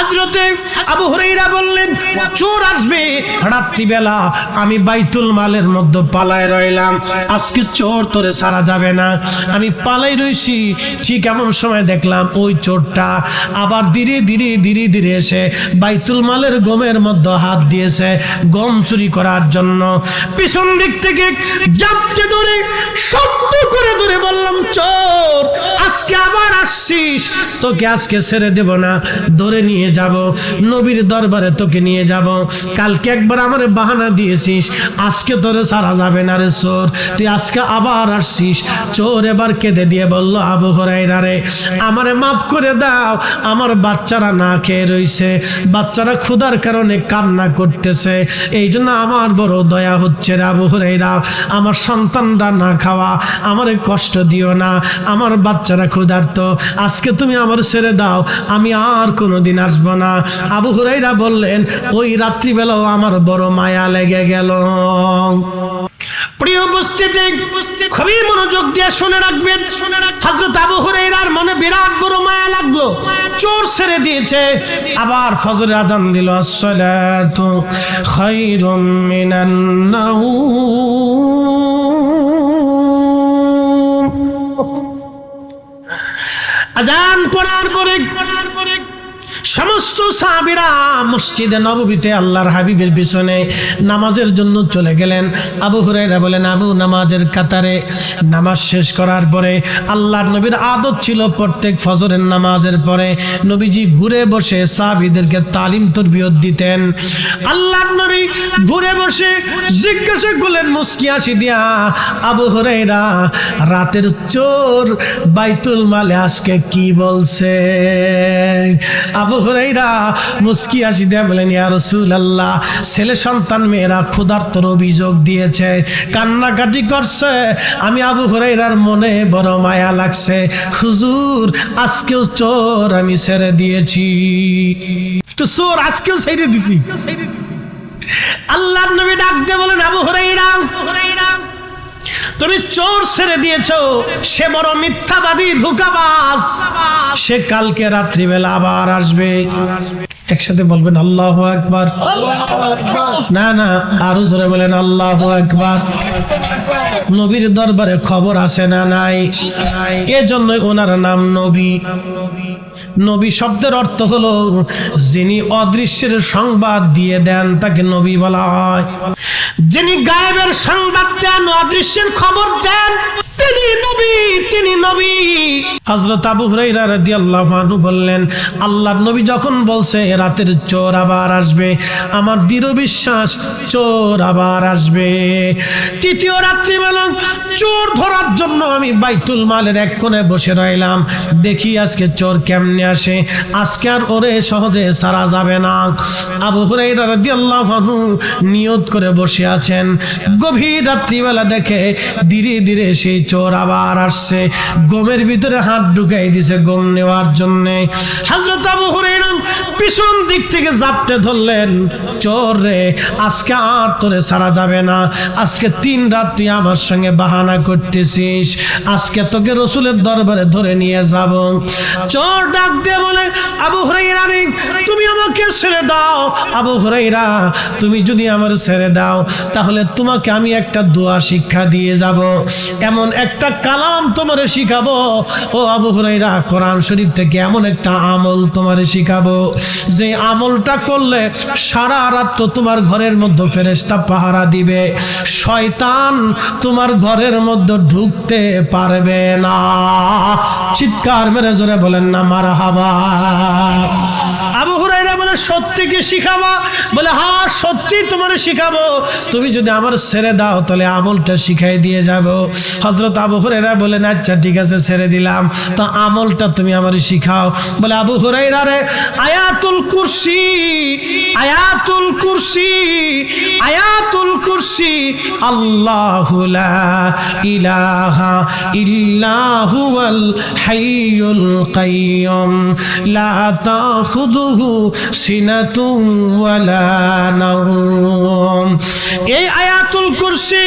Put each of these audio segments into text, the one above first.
হযরতে আবু হুরায়রা বললেন চোর আসবে রাত্রিবেলা, আমি বাইতুল মালের মধ্যে পালায় রইলাম, আজকে চোর তোরে ছাড়া যাবে না। আমি পালাই রইছি, ঠিক এমন সময় দেখলাম ওই চোরটা আবার ধীরে ধীরে ধীরে ধীরে এসে বাইতুল মালের গমের মধ্যে হাত দিয়েছে গম চুরি করার জন্য। পিছন দিক থেকে জাপটে ধরে শক্ত করে ধরে বললাম, চোর আজকে আবার আসছিস, তোকে আজকে ছেড়ে দেব না, ধরে নিয়ে যাব নবীর দরবারে, তোকে নিয়ে যাব। কালকে একবার আমার বাহানা দিয়েছিস, আজকে তোরে ছাড়া যাবে না রে চোর, তুই আজকে আবার আসছিস। চোর এবার কেঁদে দিয়ে বলল, আবু হুরায়রা রে, আমারে মাফ করে দাও, আমার বাচ্চারা না খেয়ে রইছে, বাচ্চারা ক্ষুধার কারণে কান্না করতেছে, এই জন্য আমার বড় দয়া হচ্ছে রে আবু হুরায়রা, আমার সন্তানরা না খাওয়া, আমারে কষ্ট দিও না, আমার বাচ্চারা ক্ষুধার্ত, আজকে তুমি আমার ছেড়ে দাও, আমি আর কোনোদিন আসবো না। আবু হুরায়রা বললেন, ওই রাত্রিবেলাও আমার বড় মায়া লেগে গেল। প্রিয় উপস্থিতি, খুবই মনোযোগ দিয়ে শুনে রাখবেন। হযরত আবু হুরায়রার মনে বিরাট বড় মায়া লাগলো, চোর ছেড়ে দিয়েছে। আবার ফজরের আজান দিল, আসসালাতু খায়রুম মিনান নাওম। আজান পড়ার পরে সমস্ত সাহাবীরা মসজিদে নববীতে আল্লাহর হাবিবের পিছনে নামাজের জন্য চলে গেলেন। আবু হুরায়রা বলেন, আবু নামাজের কাতারে নামাজ শেষ করার পরে আল্লাহর নবীর আদত ছিল প্রত্যেক ফজরের নামাজের পরে নবীজি ঘুরে বসে সাহাবীদেরকে তালিম তরবিয়ত দিতেন। আল্লাহর নবী ঘুরে বসে জিজ্ঞাসা করলেন মুস্কি হাসি দিয়া, আবু হুরায়রা, রাতের চোর বাইতুল মালে আজকে কি বলছে? আবু হুরায়রা মুস্কি হাসি দিয়ে বলেন, ইয়া রাসূলুল্লাহ, ছেলে সন্তান মেয়েরা ক্ষুধার্তর অভিযোগ দিয়েছে, কান্নাকাটি করছে, আমি আবু হুরায়রার মনে বড় মায়া লাগছে, হুজুর আজকেও চোর আমি ছেড়ে দিয়েছি, চোর আজকেও ছেড়ে দিছি। আল্লাহর নবী ডাক দিয়ে বলেন, আবু হুরায়রা, তুমি চোর ছেড়ে দিয়েছো, সে বড় মিথ্যাবাদী ধোঁকাবাজ, সে কালকে রাত্রিবেলা আবার আসবে। একসাথে বলবেন আল্লাহু আকবার। না না, আরো জোরে বলেন আল্লাহু আকবার। নবীর দরবারে খবর আসে না নাই, এজন্য ওনার নাম নবী। নবী শব্দের অর্থ হলো যিনি অদৃশ্যের সংবাদ দিয়ে দেন, তাকে নবী বলা হয়। যিনি গায়েবের সংবাদ দেন, অদৃশ্যের খবর দেন, তিনি নবী, তিনি নবী। হযরত আবু হুরায়রা রাদিয়াল্লাহু আনহু বললেন, আল্লাহর নবী যখন বলছে রাতের চোর আবার আসবে, আমার দৃঢ় বিশ্বাস চোর আবার আসবে। তৃতীয় রাত্রিবেলা চোর ধরার জন্য আমি বাইতুল মালের এক কোণে বসে রইলাম, দেখি আজকে চোর কেমনে আসে, আজকে আর ওরে সহজে ছাড়া যাবে না। আবু হুরায়রা রাদিয়াল্লাহু আনহু নিয়ত করে বসে আছেন। গভীর রাত্রিবেলা দেখে ধীরে ধীরে সেই চোর আবার আসছে, গমের ভিতরে হাত ঢুকাই দিছে গম নেওয়ার জন্য। হযরত আবু হুরায়রা পিছন দিক থেকে জাপটে ধরলেন, চোর রে, আজকে আর তোরে ছাড়া যাবে না, আজকে 3 রাত তুই আমার সঙ্গে বাহানা করতেছিস, আজকে তোকে রসুলের দরবারে ধরে নিয়ে যাব। চোর ডাক দিয়ে বলে, আবু হুরায়রা রে, তুমি আমাকে ছেড়ে দাও। আবু হুরায়রা, তুমি যদি আমার ছেড়ে দাও তাহলে তোমাকে আমি একটা দোয়া শিক্ষা দিয়ে যাব, এমন একটা কালাম তোমারে শিখাবো। ও আবু হুরায়রা, কোরআন শরীফ থেকে এমন একটা আমল তোমারে শিখাবো, যে আমলটা করলে সারা রাত তোমার ঘরের মধ্যে ফেরেশতা পাহারা দিবে, শয়তান তোমার ঘরের মধ্যে ঢুকতে পারবে না। চিৎকার মেরে জোরে বলেন না মারহাবা। আবু হুরায়রা বলে, সত্যি কি শিখাবা? বলে, হ্যাঁ সত্যি তোমারে শিখাবো, তুমি যদি আমার ছেড়ে দাও তাহলে আমলটা শিখাই দিয়ে যাব। হযরত আবু হুরায়রা বলেন, আচ্ছা ঠিক আছে, ছেড়ে দিলাম, তো আমলটা তুমি আমারে শিখাও। বলে, আবু হুরায়রা রে, আয়াতুল কুরসি, আয়াতুল কুরসি, আয়াতুল কুরসি, আল্লাহু লা ইলাহা ইল্লা হুয়াল হাইয়ুল কাইয়্যুম লা তাখুযুহু সিনাতুন ওয়ালা নাওম। এই আয়াতুল কুরসি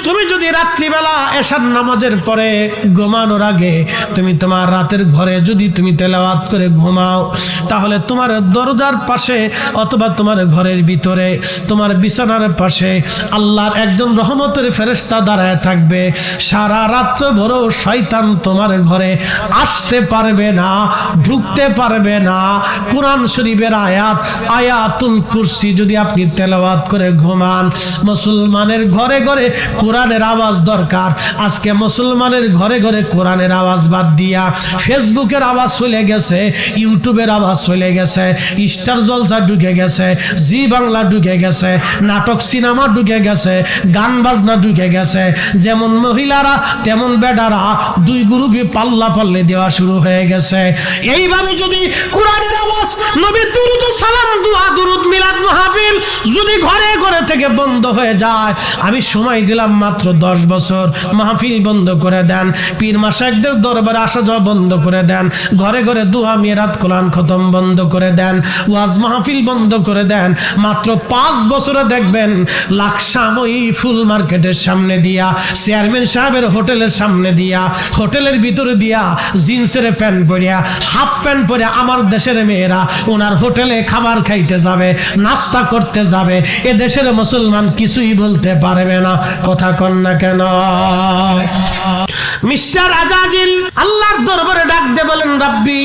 তুমি যদি রাত্রিবেলা এশার নামাজের পরে ঘুমানোর আগে তুমি তোমার রাতের ঘরে যদি তুমি তেলাওয়াত করে ঘুমাও, তাহলে তোমার দরজার পাশে অথবা তোমার ঘরের ভিতরে তোমার বিছানার পাশে আল্লাহর একজন রহমতের ফেরেশতা দাঁড়ায় থাকবে। সারা রাত্র ভোর শয়তান তোমার ঘরে আসতে পারবে না, ঢুকতে পারবে না। কোরআন শরীফের আয়াতুল কুরসি যদি আপনি তেলাওয়াত করে ঘুমান, মুসলমানের ঘরে ঘরে কোরআনের আওয়াজ দরকার। আজকে মুসলমানের ঘরে ঘরে কোরআনের আওয়াজ বাদ দিয়া ফেসবুকের আওয়াজ চলে গেছে, ইউটিউবের আওয়াজ চলে গেছে, স্টার জলসা ঢুকে গেছে, জি বাংলা ঢুকে গেছে, নাটক সিনেমা ঢুকে গেছে, গান বাজনা ঢুকে গেছে। যেমন মহিলারা তেমন বেডারা দুই গ্রুপে পাল্লা পাল্লে দেওয়া শুরু হয়ে গেছে। এইভাবে যদি কোরআনের আওয়াজ, নবীর দুরূদ সালাম, দুআ দুরূদ মিলাদ মাহফিল যদি ঘরে ঘরে থেকে বন্ধ হয়ে যায়, আমি সময় দিলাম মাত্র 10 বছর, মাহফিল বন্ধ করে দেন, পীর মাশায়েখদের দরবারে আসা যাওয়া বন্ধ করে দেন, ঘরে ঘরে দুআ মিরাত কোরআন খতম বন্ধ করে দেন, ওয়াজ মাহফিল বন্ধ করে দেন, মাত্র 5 বছরে দেখবেন লাকসামই ফুল মার্কেটের সামনে দিয়া, চেয়ারম্যান সাহেবের হোটেলের সামনে দিয়া, হোটেলের ভিতরে দিয়া জিন্সের প্যান্ট পরিয়া, হাফ প্যান্ট পরে আমার দেশের মেয়েরা ওনার হোটেলে খাবার খাইতে যাবে, নাস্তা করতে যাবে। এ দেশের মুসলমান কিছুই বলতে পারবে না। কথা কন না কেন? মিস্টার আজাজিল আল্লাহর দরবারে ডাক দিয়ে বলেন, রাব্বি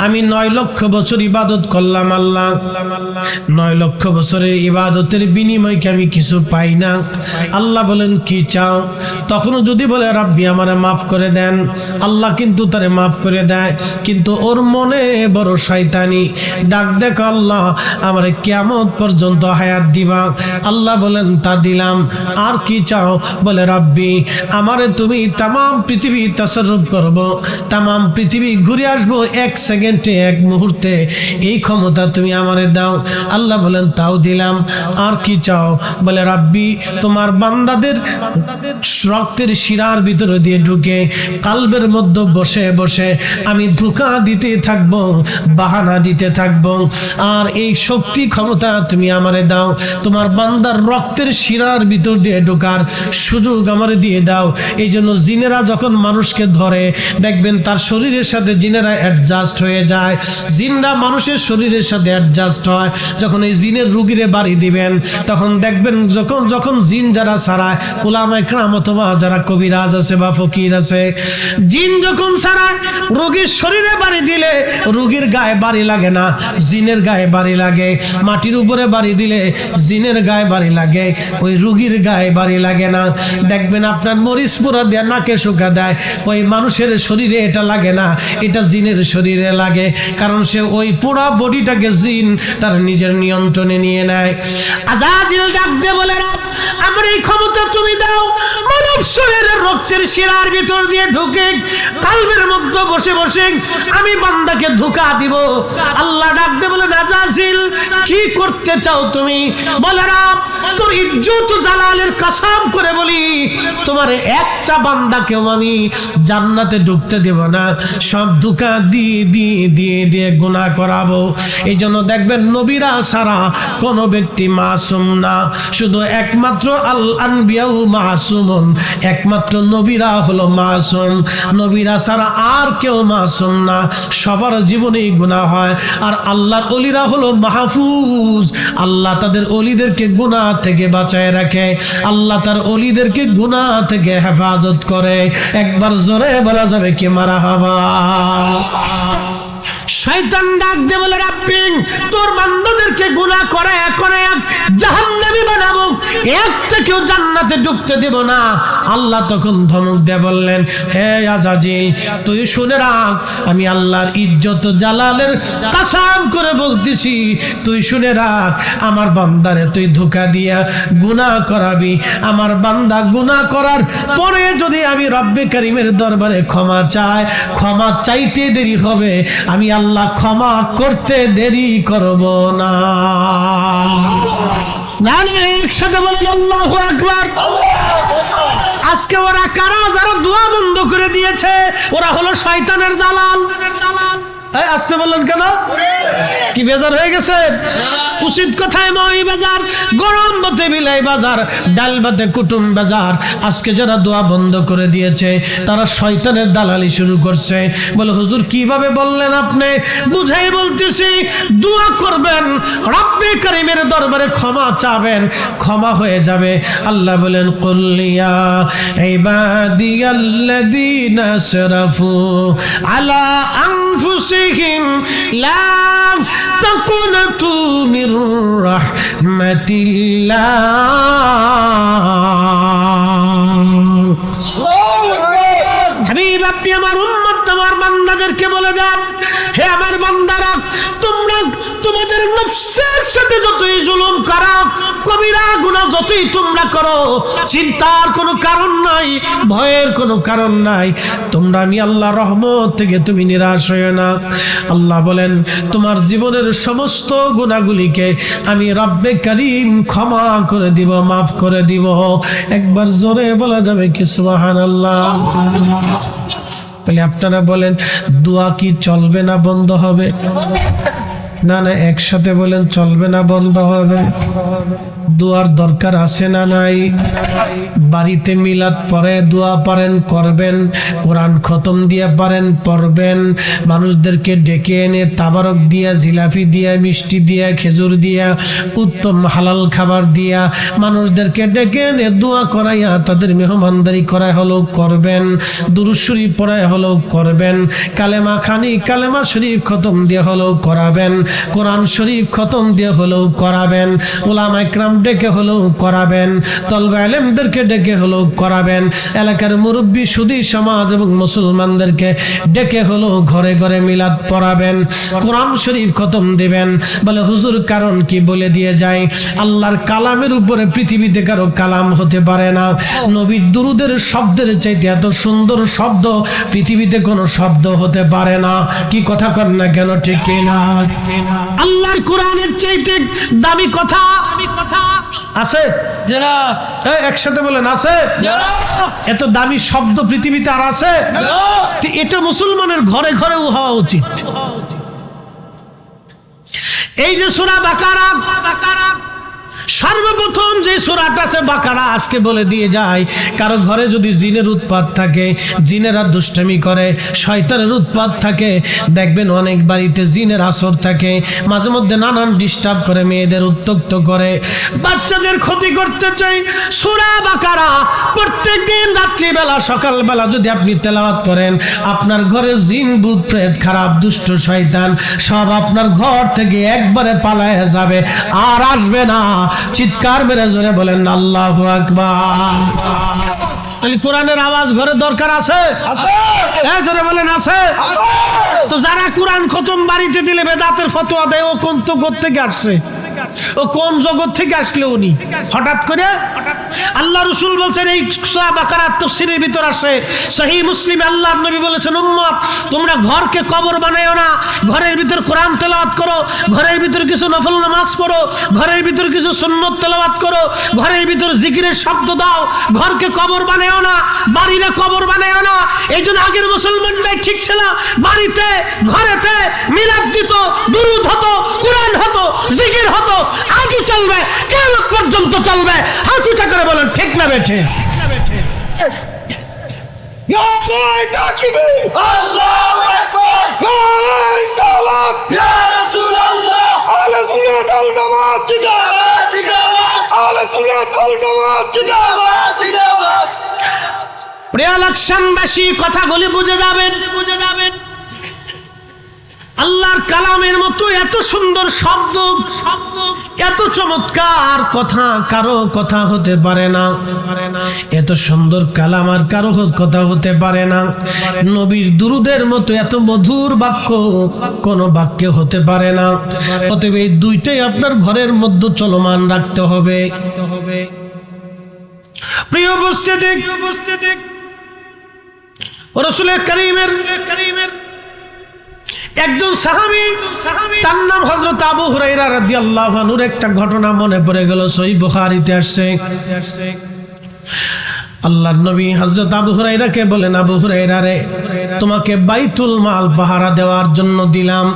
আমি 9 লক্ষ বছর ইবাদত করলাম আল্লাহ, 9 লক্ষ বছরের ইবাদতের বিনিময়ে কি আমি কিছু পাই না? আল্লাহ বলেন, কি চাও? তখনও যদি বলে রাব্বি আমারে মাফ করে দেন, আল্লাহ কিন্তু তারে মাফ করে দেয়, কিন্তু ওর মনে বড় শয়তানি। ডাক দেখো, আল্লাহ আমারে কিয়ামত পর্যন্ত হায়াত দিবা। আল্লাহ বলেন, তা দিলাম। আর কি চাও? বলে রাব্বি আমারে তুমি তামাম পৃথিবী তাসাররুফ করব, তামাম পৃথিবী ঘুরে আসবো 1 সেকেন্ডে, 1 মুহূর্তে, এই ক্ষমতা তুমি আমারে দাও। আল্লাহ বলেন, তাও দিলাম। আর কি চাও? বলে রাব্বি তোমার বান্দাদের রক্তের শিরার ভিতরে দিয়ে ঢুকে কালবের মধ্যে বসে বসে আমি ধোঁকা দিতে থাকবো, বাহানা দিতে থাকবো, আর এই শক্তি ক্ষমতা তুমি আমারে দাও। তোমার বান্দার রক্তের শিরার ভিতর দিয়ে ঢোকার সুযোগ আমারে দিয়ে দাও। এই জন্য জিনেরা যখন মানুষকে ধরে দেখবেন তার শরীরের সাথে জিনেরা অ্যাডজাস্ট হয়ে যায়, জিনরা মানুষের শরীরের সাথে অ্যাডজাস্ট হয়। যখন এই জিনের রুগীরে বাড়ি দিবেন তখন দেখবেন যখন জিন যারা ছাড়ায়, উলামায়ে কেরাম অথবা যারা কবিরাজ আছে বা ফকির আছে, জিন যখন ছাড়ায় রোগীর শরীরে বাড়ি দিলে রোগীর গায়ে বাড়ি লাগে না, জিনের গায়ে বাড়ি লাগে। মাটির উপরে বাড়ি দিলে জিনের গায়ে বাড়ি লাগে, ওই রোগীর গায়ে বাড়ি লাগে না। দেখবেন আপনার মরিচ পোড়া দিয়ে নাকে শুকা দেয়, ওই মানুষের শরীরে এটা লাগে না, এটা জিনের শরীরে লাগে, কারণ সে ওই পোড়া বডিটাকে জিন তার নিজের নিয়ন্ত্রণে নিয়ে নেয়। আজাজিল ডাক দিয়ে বলে, রাত আমার এই ক্ষমতা তুমি দাও, মানব শরীরের রক্তের শিরার ভিতর দিয়ে ঢুকে কালবের মধ্যে বসে বসে আমি বান্দাকে ধোঁকা দিব। আল্লাহ ডাক দিয়ে বলে, আজাজিল কি করতে চাও তুমি? বলে, রাত তোর ইজ্জত জালালের কসম করে বলি, তোমার একটা বান্দাকেও আমি জান্নাতে ঢুকতে দেব না, সব ধোঁকা দিয়ে দিয়ে দিয়ে দিয়ে গুনাহ করাবো। এই জন্য দেখবেন নবীরা ছাড়া কোন ব্যক্তি মাসুম না, শুধু একমাত্র আল আনবিয়াউ মাসুমুন, একমাত্র নবীরা হলো মাসুম। নবীরা ছাড়া আর কেউ মাসুম না, সবার জীবনেই গুনাহ হয়। আর আল্লাহর ওলিরা হলো মাহফুজ, আল্লাহ তাদের ওলিদেরকে গুনাহ থেকে বাঁচায় রাখে, আল্লাহ তার ওলিদেরকে গুনাহ থেকে হেফাজত করে। একবার জোরে বলা যাবে কি মারহাবা? শয়তান ডাক দে বলে, রাব্বি তোর বান্দাদেরকে গুনাহ করে করে জাহান্নামী বানাবো, একটা কেউ জান্নাতে ঢুকতে দেব না। আল্লাহ তখন ধমক দিয়ে বললেন, হে আজাজিল তুই শুনে রাখ, আমি আল্লাহর ইজ্জত জালালের কসম করে বলতেছি, তুই শুনে রাখ, আমার বান্দারে তুই ধোঁকা দিয়া গুনাহ করাবি। আমার বান্দা গুনাহ করার পরে যদি আমি রব্বে কারীমের দরবারে ক্ষমা চাই, ক্ষমা চাইতে দেরি হবে, আমি আল্লাহ ক্ষমা করতে দেরি করব না। একসাথে বলেন আল্লাহু আকবার। আজকে ওরা কারা? যারা দোয়া বন্ধ করে দিয়েছে, ওরা হলো শয়তানের দালাল। আসতে বললেন কেন? কি বেজার হয়ে গেছে? উচিত কথায় মই বাজার, গরম ভাতে বিলাই বাজার, ডাল ভাতে কুটুম বাজার। আজকে যারা দোয়া বন্ধ করে দিয়েছে তারা শয়তানের দালালি শুরু করছে। বলে হুজুর কিভাবে বললেন আপনি? বুঝাই বলতেছি, দোয়া করবেন, রব্বে কারীমের দরবারে ক্ষমা চাবেন, ক্ষমা হয়ে যাবে। আল্লাহ বলেন কুল ইয়া ইবাদিয়াল্লাযীনা আসরাফু আলা আনফুসিহিম লা তাকুনাতু মির রাহমাতিল্লাহ। হাবিব আপনি আমার উম্মত, আমার বান্দাদেরকে বলে দেন, হে আমার বান্দারা, তোমরা তোমাদের নফসের সাথে যতই জুলুম করো, কবিরা গুনাহ যতই তোমরা করো, চিন্তার কোনো কারণ নাই, ভয়ের কোনো কারণ নাই। তোমরা আমি আল্লাহর রহমত থেকে তুমি নিরাশ হয়ো না। আল্লাহ বলেন তোমার জীবনের সমস্ত গুনাহগুলিকে আমি রব্বে কারীম ক্ষমা করে দিব, মাফ করে দিব। একবার জোরে বলা যাবে কি সুবহানাল্লাহ? তাহলে আপনারা বলেন দোয়া কি চলবে না বন্ধ হবে? না না, একসাথে বলেন চলবে না বন্ধ হবে? দোয়ার দরকার আছে না নাই? বাড়িতে মিলাদ পড়ে দোয়া পারেন করবেন, কোরআন খতম দিয়ে পারেন পড়বেন, মানুষদেরকে ডেকে এনে তাবারক দিয়া, জিলাপি দিয়া, মিষ্টি দিয়া, খেজুর দিয়া, উত্তম হালাল খাবার দিয়া মানুষদেরকে ডেকে এনে দোয়া করাইয়া তাদের মেহমানদারি করাই হলেও করবেন, দুরূদ শরীফ পড়াই হলেও করবেন, কালেমা খানি কালেমা শরীফ খতম দিয়ে হলেও করাবেন, কোরআন শরীফ খতম দিয়ে হলেও করাবেন, উলামা ইকরাম ডেকে হলেও করাবেন, তলবে আলেমদেরকে ডেকে হলেও করাবেন, এলাকার মুরব্বী সুদী সমাজ এবং মুসলমানদেরকে ডেকে হলেও ঘরে ঘরে মিলাদ পড়াবেন, কোরআন শরীফ খতম দিবেন। বলে হুজুর কারণ কি? বলে দিয়ে যায়, আল্লাহর কালামের উপরে পৃথিবীতে কারো কালাম হতে পারে না। নবীর দুরুদের শব্দের চাইতে এত সুন্দর শব্দ পৃথিবীতে কোনো শব্দ হতে পারে না। কি কথা কর না কেন? ঠিক কিনা? আল্লাহর কোরআনের চাইতে দামি কথা আছে? একসাথে বলেন আছে? এত দামি শব্দ পৃথিবীতে আর আছে? এটা মুসলমানের ঘরে ঘরেও হওয়া উচিত। এই যে সূরা বাকারা, সর্বপ্রথম যে সূরাটা আছে বাকারা, আজকে বলে দিয়ে যায়, কারো ঘরে যদি জিনের উৎপাত থাকে, জিনেরা দুষ্টামি করে, শয়তানের উৎপাত থাকে, দেখবেন অনেক বাড়িতে জিনের আসর থাকে, মাঝে মধ্যে নানান ডিস্টার্ব করে, মেয়েদের উত্ত্যক্ত করে, বাচ্চাদের ক্ষতি করতে চাই। সূরা বাকারা প্রত্যেকদিন রাত্রিবেলা সকালবেলা যদি আপনি তেলাওয়াত করেন, আপনার ঘরে জিন ভূত প্রেত খারাপ দুষ্ট শয়তান সব আপনার ঘর থেকে একবারে পালায় যাবে, আর আসবে না। চিৎকার মেরে জোরে বলেন আল্লাহু আকবার। কোরআনের আওয়াজ ঘরে দরকার আছে? হ্যাঁ, জোরে বলেন আছে? তো যারা কোরআন খতম বাড়িতে দিলে বেদাতের ফতোয়া দেয়, ও কোন তো করতে আসছে, ও কোন জগৎ থেকে আসলে উনি হঠাৎ করে? আল্লাহ রাসূল বলেছেন, এই সূরা বাকারার তাফসীরের ভিতর আছে, সহিহ মুসলিমে আল্লাহর নবী বলেছেন, উম্মত তোমরা ঘরকে কবর বানায়ো না, ঘরের ভিতর কোরআন তেলাওয়াত করো, ঘরের ভিতর কিছু নফল নামাজ পড়ো, ঘরের ভিতর কিছু সুন্নত তেলাওয়াত করো, ঘরের ভিতর জিকিরের শব্দ দাও, ঘরকে কবর বানায়ো না, বাড়িরে কবর বানায়ো না। এই জন্য আগের মুসলমানরাই ঠিক ছিল, বাড়িতে ঘরেতে মিলাদ দিত, দুরূদ হতো, কোরআন হতো, জিকির হতো, আজও চলবে, কিয়ামত পর্যন্ত চলবে। হাত উঁচা করে বলেন ঠিক না বেঠে? আল্লাহু আকবার, নারে সালাত, ইয়া রাসূলুল্লাহ, আহলে সুন্নাত ওয়াল জামাত জিন্দাবাদ, জিন্দাবাদ, আহলে সুন্নাত ওয়াল জামাত জিন্দাবাদ, জিন্দাবাদ। প্রিয় লাকসামবাসী, কথাগুলি বুঝে যাবেন, বুঝে যাবেন। আল্লাহর কালামের মতো এত সুন্দর শব্দ, এত চমৎকার কথা কারো কথা হতে পারে না। এত সুন্দর কালাম আর কারো কথা হতে পারে না। নবীর দুরুদের মতো এত মধুর বাক্য কোন বাক্যে হতে পারে না। অতএব এই দুইটাই আপনার ঘরের মধ্যে চলমান রাখতে হবে। প্রিয় উপস্থিতি, রাসূল কারীমের একজন সাহাবী, তার নাম হযরত আবু হুরায়রা রাদিয়াল্লাহু আনহুর একটা ঘটনা মনে পড়ে গেল, সহিহ বুখারীতে আসছে। আল্লাহর নবী হযরত আবু হুরায়রাকে বলেন, আবু হুরায়রা রে, তোমাকে বাইতুল মাল পাহারা দেওয়ার জন্য দিলাম।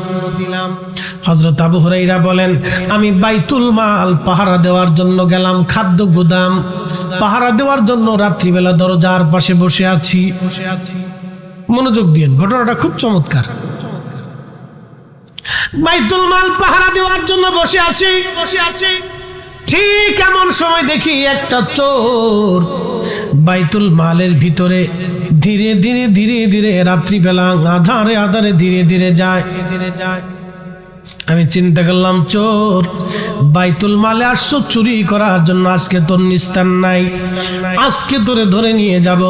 হযরত আবু হুরায়রা বলেন, আমি বাইতুল মাল পাহারা দেওয়ার জন্য গেলাম, খাদ্য গুদাম পাহারা দেওয়ার জন্য রাত্রিবেলা দরজার পাশে বসে আছি। মনোযোগ দিন, ঘটনাটা খুব চমৎকার। বাইতুল মাল পাহারা দেওয়ার জন্য বসে আছি। ঠিক এমন সময় দেখি একটা চোর বাইতুল মালের ভিতরে ধীরে ধীরে ধীরে ধীরে রাত্রিবেলা আধারে আধারে ধীরে ধীরে যায়। আমি চিন্তা করলাম, চোর বাইতুল মালে আসছো চুরি করার জন্য, আজকে তোর নিস্তার নাই, আজকে তোরে ধরে নিয়ে যাব।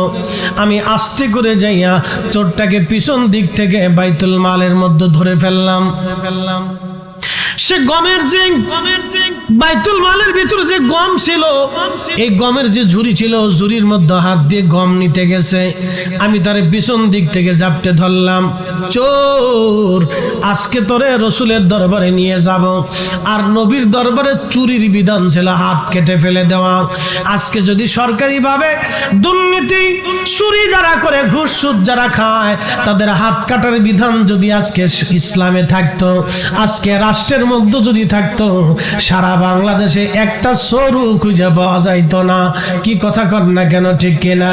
আমি আস্তে করে যাইয়া চোরটাকে পিছন দিক থেকে বাইতুল মালের মধ্যে ধরে ফেললাম। সে গমের যে বাইতুল মালের ভিতরে যে গম ছিল, এই গমের যে ঝুড়ি ছিল, ঝুড়ির মধ্যে হাত দিয়ে গম নিতে গেছে। আমি তারে পিছন দিক থেকে জাপটে ধরলাম, চোর আজকে তোরে রসুলের দরবারে নিয়ে যাব। আর নবীর দরবারে চুরির বিধান ছিল হাত কেটে ফেলে দেওয়া। আজকে যদি সরকারি ভাবে দুর্নীতি চুরি যারা করে, ঘুষ সুদ যারা খায়, তাদের হাত কাটার বিধান যদি আজকে ইসলামে থাকতো, আজকে রাষ্ট্রের মধ্যে যদি থাকতো, সারা বাংলাদেশে একটা চোরও খুঁজে পাওয়া যাইতো না। কি কথা কর না কেন, ঠিক কিনা?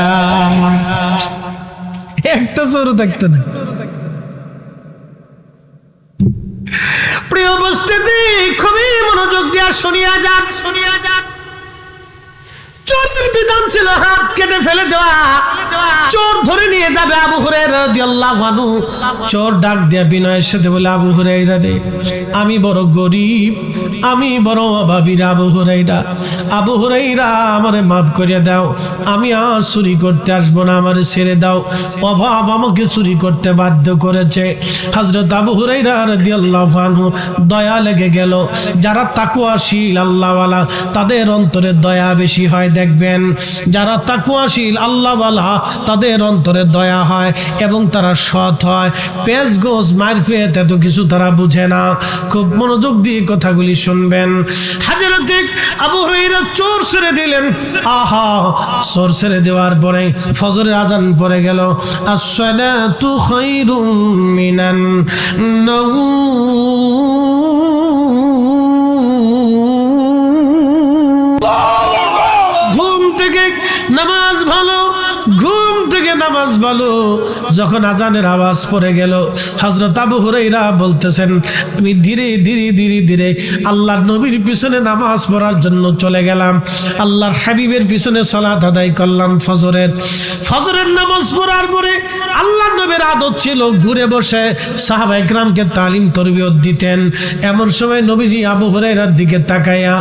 একটা চোরও থাকতো না। প্রিয় উপস্থিতি, খুবই মনোযোগ দিয়ে শুনিয়া যান। চোরের বিধান ছিল হাত কেটে ফেলে দেওয়া। চোর ধরে নিয়ে যাবে আবু হুরায়রা রাদিয়াল্লাহু আনহু। চোর ডাক দিয়া বিনয়ের সাথে বলে, আবু হুরায়রা রে, আমি বড় গরিব, আমি বড় অভাবী আবু হুরায়রা। আবু হুরায়রা, আমারে মাফ করে দাও, আমি আর চুরি করতে আসবো না, আমারে ছেড়ে দাও। অভাব আমাকে চুরি করতে বাধ্য করেছে। হযরত আবু হুরায়রা রাদিয়াল্লাহু আনহু দয়া লেগে গেল। যারা তাকওয়াশীল আল্লাহওয়ালা, তাদের অন্তরে দয়া বেশি হয়। দেখবেন, যারা তাকওয়াশীল আল্লাহওয়ালা, তাদের অন্তরে দয়া হয় এবং তারা সৎ হয়। পেঁচ গোছ মারফিয়াত এত কিছু তারা বুঝে না। খুব মনোযোগ দিয়ে কথাগুলি শুনবেন। হযরত আবু হুরায়রা চোর ছেড়ে দিলেন। আহা, চোর ছেড়ে দেওয়ার পরে ফজরের আজান পড়ে গেল। আসসালাতু খায়রুম মিনান নামাজ ভালো, ঘুম থেকে নামাজ ভালো। যখন আজানের আওয়াজ পড়ে গেল, হযরত আবু হুরায়রা বলতেছেন, আমি ধীরে ধীরে ধীরে ধীরে আল্লাহর নবীর পিছনে নামাজ পড়ার জন্য চলে গেলাম। আল্লাহর হাবিবের পিছনে সালাত আদায় করলাম। ফজরের নামাজ পড়ার পরে আল্লাহর নবীর আদত ছিল ঘুরে বসে সাহাবায়ে কেরামকে তালিম তরবিয়ত দিতেন। এমন সময় নবীজি আবু হুরায়রার দিকে তাকাইয়া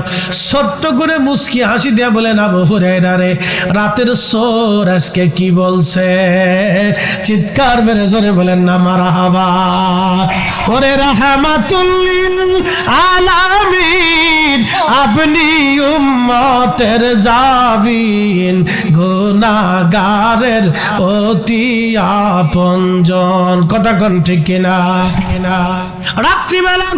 ছোট্ট করে মুস্কি হাসি দিয়া বলেন, আবু হুরায়রা রে, রাতের চোর আজকে কি বলছে? চিৎকার মেরে জোরে বলেন না মারহাবা। ওরে রাহমাতুল লিল আলামিন, আপনি উম্মতের জাবিন, গুনাহগারের অতি আপনজন। কথা কোন ঠিক কিনা? রাত্রিবেলা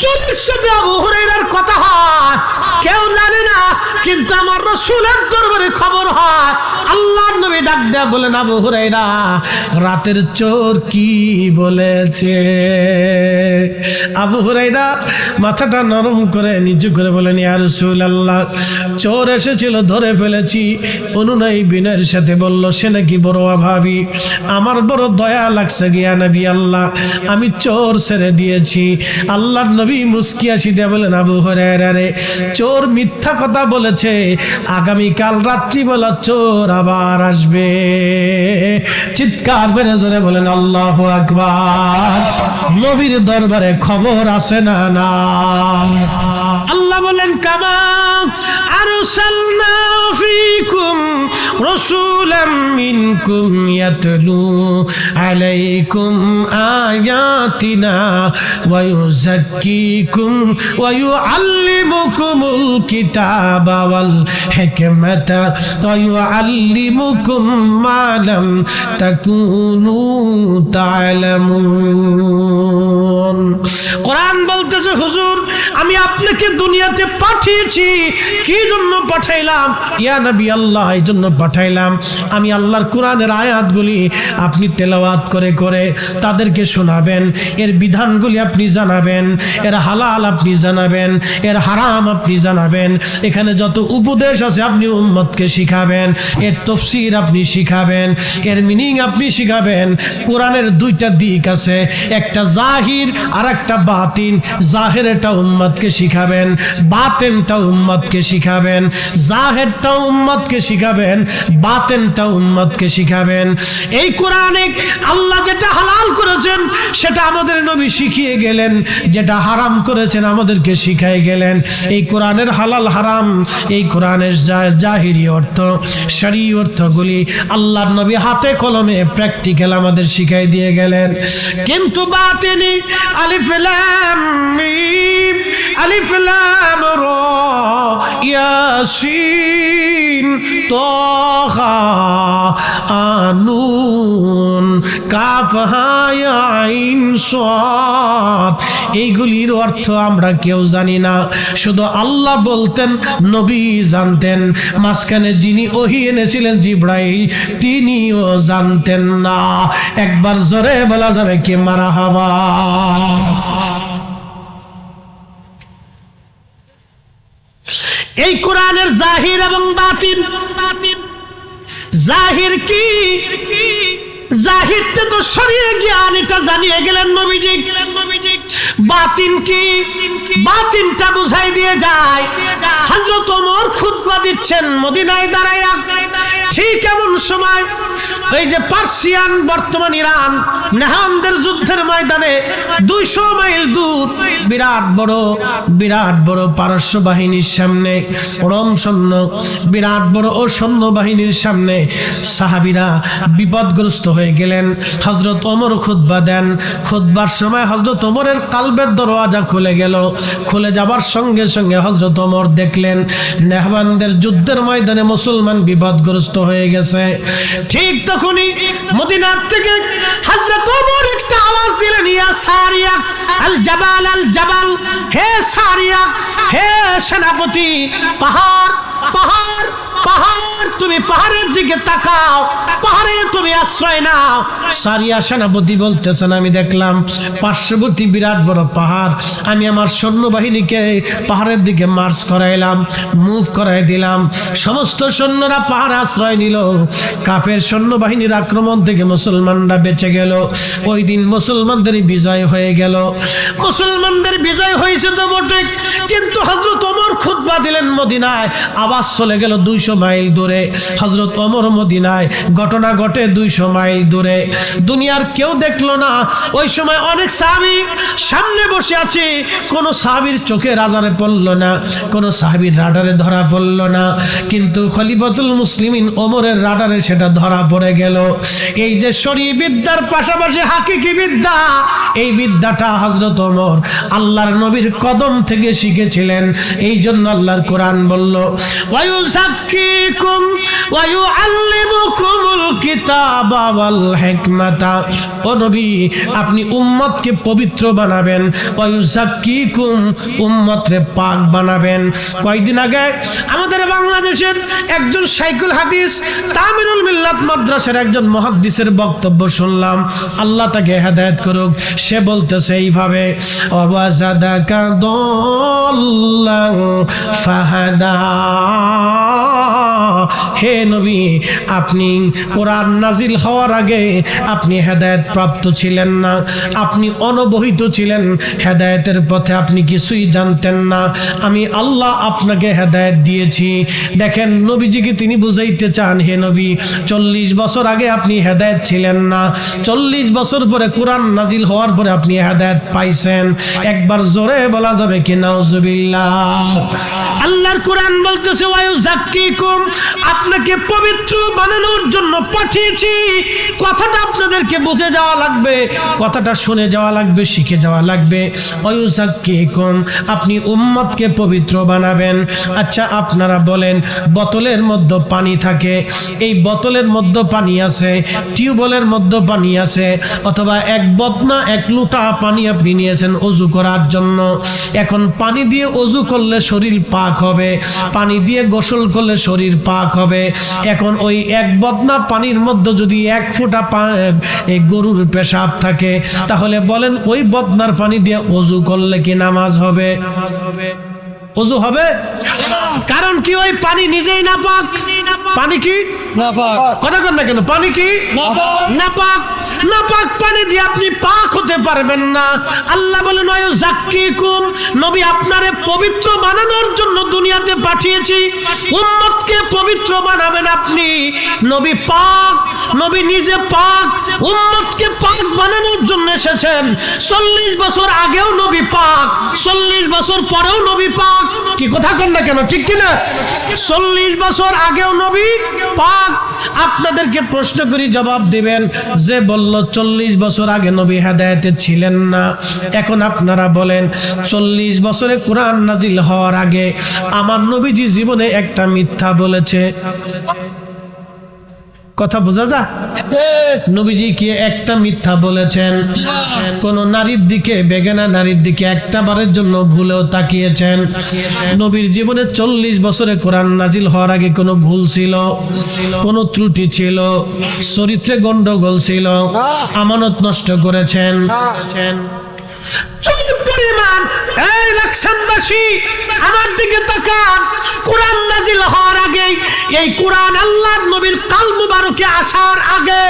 চোরের সাথে আবু হুরায়রার কথা হয়, কেউ জানে না, কিন্তু আমার রাসূলের দরবারে খবর হয়। আল্লাহর নবী ডাক দেয়া বলেন, আবু হুরায়রা, রাতের চোর কি বলেছে? আবু হুরায়রা মাথাটা নরম করে নিচু করে বলেন, ইয়া রাসূলুল্লাহ, চোর এসেছিল, ধরে ফেলেছি। অনুনয় বিনয়ের সাথে বলল, সে নাকি বড় অভাবী, আমার বড় দয়া লাগছে গিয়া নবী আল্লাহ, আমি চোর ছেড়ে দিয়েছি। আল্লাহর নবী মুস্কি হাসি দিয়ে বলেন, আবু হুরায়রা রে, চোর মিথ্যা কথা বলেছে, আগামীকাল রাত্রিবেলা চোর আবার আসবে। চিৎকার মেরে জোরে বলেন আল্লাহু আকবার। নবীর দরবারে খবর আছে না? না। আল্লাহ বলেন, কামা আরসালনা ফীকুম রাসূলাম মিনকুম ইয়াতলু আলাইকুম আয়াতিনা ওয়া ইউযাক্কিকুম ওয়া ইউআল্লিমুকুমুল কিতাবা ওয়াল হিকমাতা ওয়া ইউআল্লিমুকুম মা লাম তাকুনু তা'লামুন। কোরআন বলতেছে, হুজুর আমি আপনাকে দুনিয়াতে পাঠিয়েছি, কি জন্য পাঠাইলাম? ইয়া নবী আল্লাহ, এই জন্য পাঠাইলাম আমি আল্লাহর কোরআনের আয়াতগুলি আপনি তেলাওয়াত করে করে তাদেরকে শোনাবেন, এর বিধানগুলি আপনি জানাবেন, এর হালাল আপনি জানাবেন, এর হারাম আপনি জানাবেন, এখানে যত উপদেশ আছে আপনি উম্মতকে শিখাবেন, এর তাফসীর আপনি শিখাবেন, এর মিনিং আপনি শিখাবেন। কোরআনের দুইটা দিক আছে, একটা জাহির আর একটা বাতিন। জাহিরটা উম্মতকে শিখাবেন, বাতিনটা উম্মতকে শিখাবেন। জাহিরটা উম্মতকে শিখাবেন, বাতিনটা উম্মতকে শিখাবেন। এই কোরআনে আল্লাহ যেটা হালাল করেছেন সেটা আমাদের নবী শিখিয়ে গেলেন, যেটা হারাম করেছেন আমাদেরকে শিখাই গেলেন। এই কোরআনের হালাল হারাম, এই কোরআনের জাহিরি অর্থ, শরঈ অর্থগুলি আল্লাহর নবী হাতে কলমে প্র্যাকটিক্যাল আমাদের শিখাই দিয়ে গেলেন। কিন্তু বাতিনি আলিফ লাম মিম, আলিফ লাম রা, ইয়াসিন, তাহা, আনুন, কাফ হা ইয়া আইন সাদ, এইগুলির অর্থ আমরা কেউ জানি না, শুধু আল্লাহ বলতেন, নবী জানতেন। মাঝখানে যিনি ওহী এনেছিলেন জিবরাইল, তিনিও জানতেন না। একবার জোরে বলা যাবে কি মারহাবা? এই কোরআনের জাহির এবং বাতিন। জাহির কি? জাহিরটা তো শরীয়ত জ্ঞান, এটা জানিয়ে গেলেন নবীজি। বাতিন কি? বাতিনটা বুঝাই দিয়ে যায়। হযরত ওমর খুতবা দিচ্ছেন মদিনায় দাঁড়ায়া, ঠিক এমন সময় এই যে পার্সিয়ান, বর্তমান ইরান, নেহানদের যুদ্ধের ময়দানে 200 মাইল দূর বিরাট বড় পারস্য বাহিনীর সামনে, রোম সৈন্য, বিরাট বড় ও সৈন্য বাহিনীর সামনে সাহাবীরা বিপদগ্রস্ত হয়ে গেলেন। হযরত ওমর খুতবা দেন। খুতবার সময় হযরত ওমরের কালবের দরওয়াজা খুলে গেল। খুলে যাবার সঙ্গে সঙ্গে হযরত ওমর দেখলেন নেহবানদের যুদ্ধের ময়দানে মুসলমান বিপদগ্রস্ত হয়ে গেছে। ঠিক তখনই মদিনার থেকে হযরত ওমর একটা আওয়াজ দিলেন, ইয়া সারিয়া আল জাবাল, আল জাবাল, হে সারিয়া, হে সেনাপতি, পাহাড় পাহাড় পাহাড়, তুমি পাহাড়ের দিকে তাকাও, পাহাড়ে তুমি আশ্রয় নাও। সারিয়া সেনাপতি বলতেছেন, আমি দেখলাম পার্শ্ববর্তী বিরাট বড় পাহাড়, আমি আমার সৈন্যবাহিনীকে পাহাড়ের দিকে মার্চ করাইলাম, মুভ করাই দিলাম। সমস্ত সৈন্যরা পাহাড়ে আশ্রয় নিল। কাফের সৈন্যবাহিনীর আক্রমণ থেকে মুসলমানরা বেঁচে গেল। ওই দিন মুসলমানদের বিজয় হয়ে গেল। মুসলমানদের বিজয় হয়েছে তো বটে, কিন্তু হযরত ওমর খুতবা দিলেন মদিনায়, আওয়াজ চলে গেল 200 মাইল দূরে। হযরত ওমর মদিনায়, ঘটনা ঘটে 200 মাইল দূরে। দুনিয়ার কেউ দেখলো না। ওই সময় অনেক সাহাবী সামনে বসে আছে, কোন সাহাবীর চোখে রাডারে পড়ল না, কোন সাহাবীর রাডারে ধরা পড়ল না, কিন্তু খলিফাতুল মুসলিমিন ওমরের রাডারে সেটা ধরা পড়ে গেল। এই যে শরঈ বিদ্যার পাশাপাশি হাকিকি বিদ্যা, এই বিদ্যাটা হযরত ওমর আল্লাহর নবীর কদম থেকে শিখেছিলেন। এই জন্য আল্লাহর কোরআন বলল, ওয়ায়ুযাক্কিকুম ওয়ায়ুআল্লিমুকুমুল কিতাবা ওয়াল হিকমাতা। ও নবী, আপনি উম্মতকে পবিত্র বানাবেন, ওয়ায়ুযাক্কিকুম, উম্মতরে পাক বানাবেন। কয়েকদিন আগে আমাদের বাংলাদেশের একজন শাইখুল হাদিস তামিরুল মিল্লাত মাদ্রাসার একজন মুহাদ্দিসের বক্তব্য শুনলাম, আল্লাহ তাকে হেদায়েত করুক। সে বলতেছে এইভাবে, ওয়াজাদাকা দাল্লান ফাহাদা। হে নবী, আপনি কোরআন নাজিল হওয়ার আগে আপনি হেদায়েত প্রাপ্ত ছিলেন না, আপনি অনবহিত ছিলেন, হেদায়েতের পথে আপনি কিছুই জানতেন না, আমি আল্লাহ আপনাকে হেদায়েত দিয়েছি। দেখেন নবীজিকে তিনি বুঝাইতে চান, হে নবী, 40 বছর আগে আপনি হেদায়েত ছিলেন না, 40 বছর পরে কোরআন নাজিল হওয়ার পরে আপনি হেদায়েত পাইছেন। একবার জোরে বলা যাবে কি নাউজুবিল্লাহ। আল্লাহর কোরআন বলতেছে, ওয়ায়ুযাক্কিকুম আপনাকে পবিত্র বানানোর জন্য পাঠিয়েছি। কথাটা আপনাদেরকে বুঝে যাওয়া লাগবে, কথাটা শুনে যাওয়া লাগবে, শিখে যাওয়া লাগবে। ওয়ায়ুযাক্কিকুম, আপনি উম্মতকে পবিত্র বানাবেন। আচ্ছা আপনারা বলেন, বোতলের মধ্যে পানি থাকে, এই বোতলের মধ্যে পানি আছে, টিউবওয়েলের মধ্যে পানি আছে, অথবা এক বদনা এক লোটা পানি আপনি নিয়েছেন অজু করার জন্য। এখন পানি দিয়ে অজু করলে শরীর পাক হবে, পানি দিয়ে গোসল করলে শরীর পাক হবে। এখন ওই এক বদনা পানির মধ্যে যদি এক ফোঁটা এই গরুর পেশাব থাকে, তাহলে বলেন ওই বদনার পানি দিয়ে অজু করলে কি নামাজ হবে? অজু হবে? কারণ কি ওই পানি নিজেই নাপাক। পানি কি নাপাক। কথা কন না কেন? পানি কি নাপাক। নাপাক পানি দিয়ে আপনি পাক হতে পারবেন না। আল্লাহ বলেন ওয়ায়ুযাক্কিকুম, নবী আপনারে পবিত্র বানানোর জন্য দুনিয়াতে পাঠিয়েছি। উম্মতকে পবিত্র বানাবেন আপনি। নবী পাক, নবী নিজে পাক, উম্মতকে পাক বানানোর জন্য এসেছেন। 40 বছর আগেও নবী পাক, 40 বছর পরেও নবী পাক। কি কথা কন না কেন? ঠিক কিনা? 40 বছর আগেও নবী পাক। আপনাদেরকে প্রশ্ন করি, জবাব দিবেন। যে বলল 40 বছর আগে নবী হেদায়েতে ছিলেন না, এখন আপনারা বলেন 40 বছরে কোরআন নাজিল হওয়ার আগে আমার নবীজি জীবনে একটা মিথ্যা বলেছে? কথা বোঝা যায়? নবীজি কি একটা মিথ্যা বলেছেন? কোন নারীর দিকে, বেগানা নারীর দিকে একটা বারের জন্য ভুলেও তাকিয়েছেন? নবীর জীবনে 40 বছরে কোরআন নাজিল হওয়ার আগে কোনো ভুল ছিল, কোনো ত্রুটি ছিল, চরিত্রে গন্ডগোল ছিল, আমানত নষ্ট করেছেন? পরিমাণ এই লাকসামবাসী আমার দিকে তাকান। কোরআন নাজিল হওয়ার আগে, এই কোরআন আল্লাহর নবীর কাল মুবারকে আসার আগে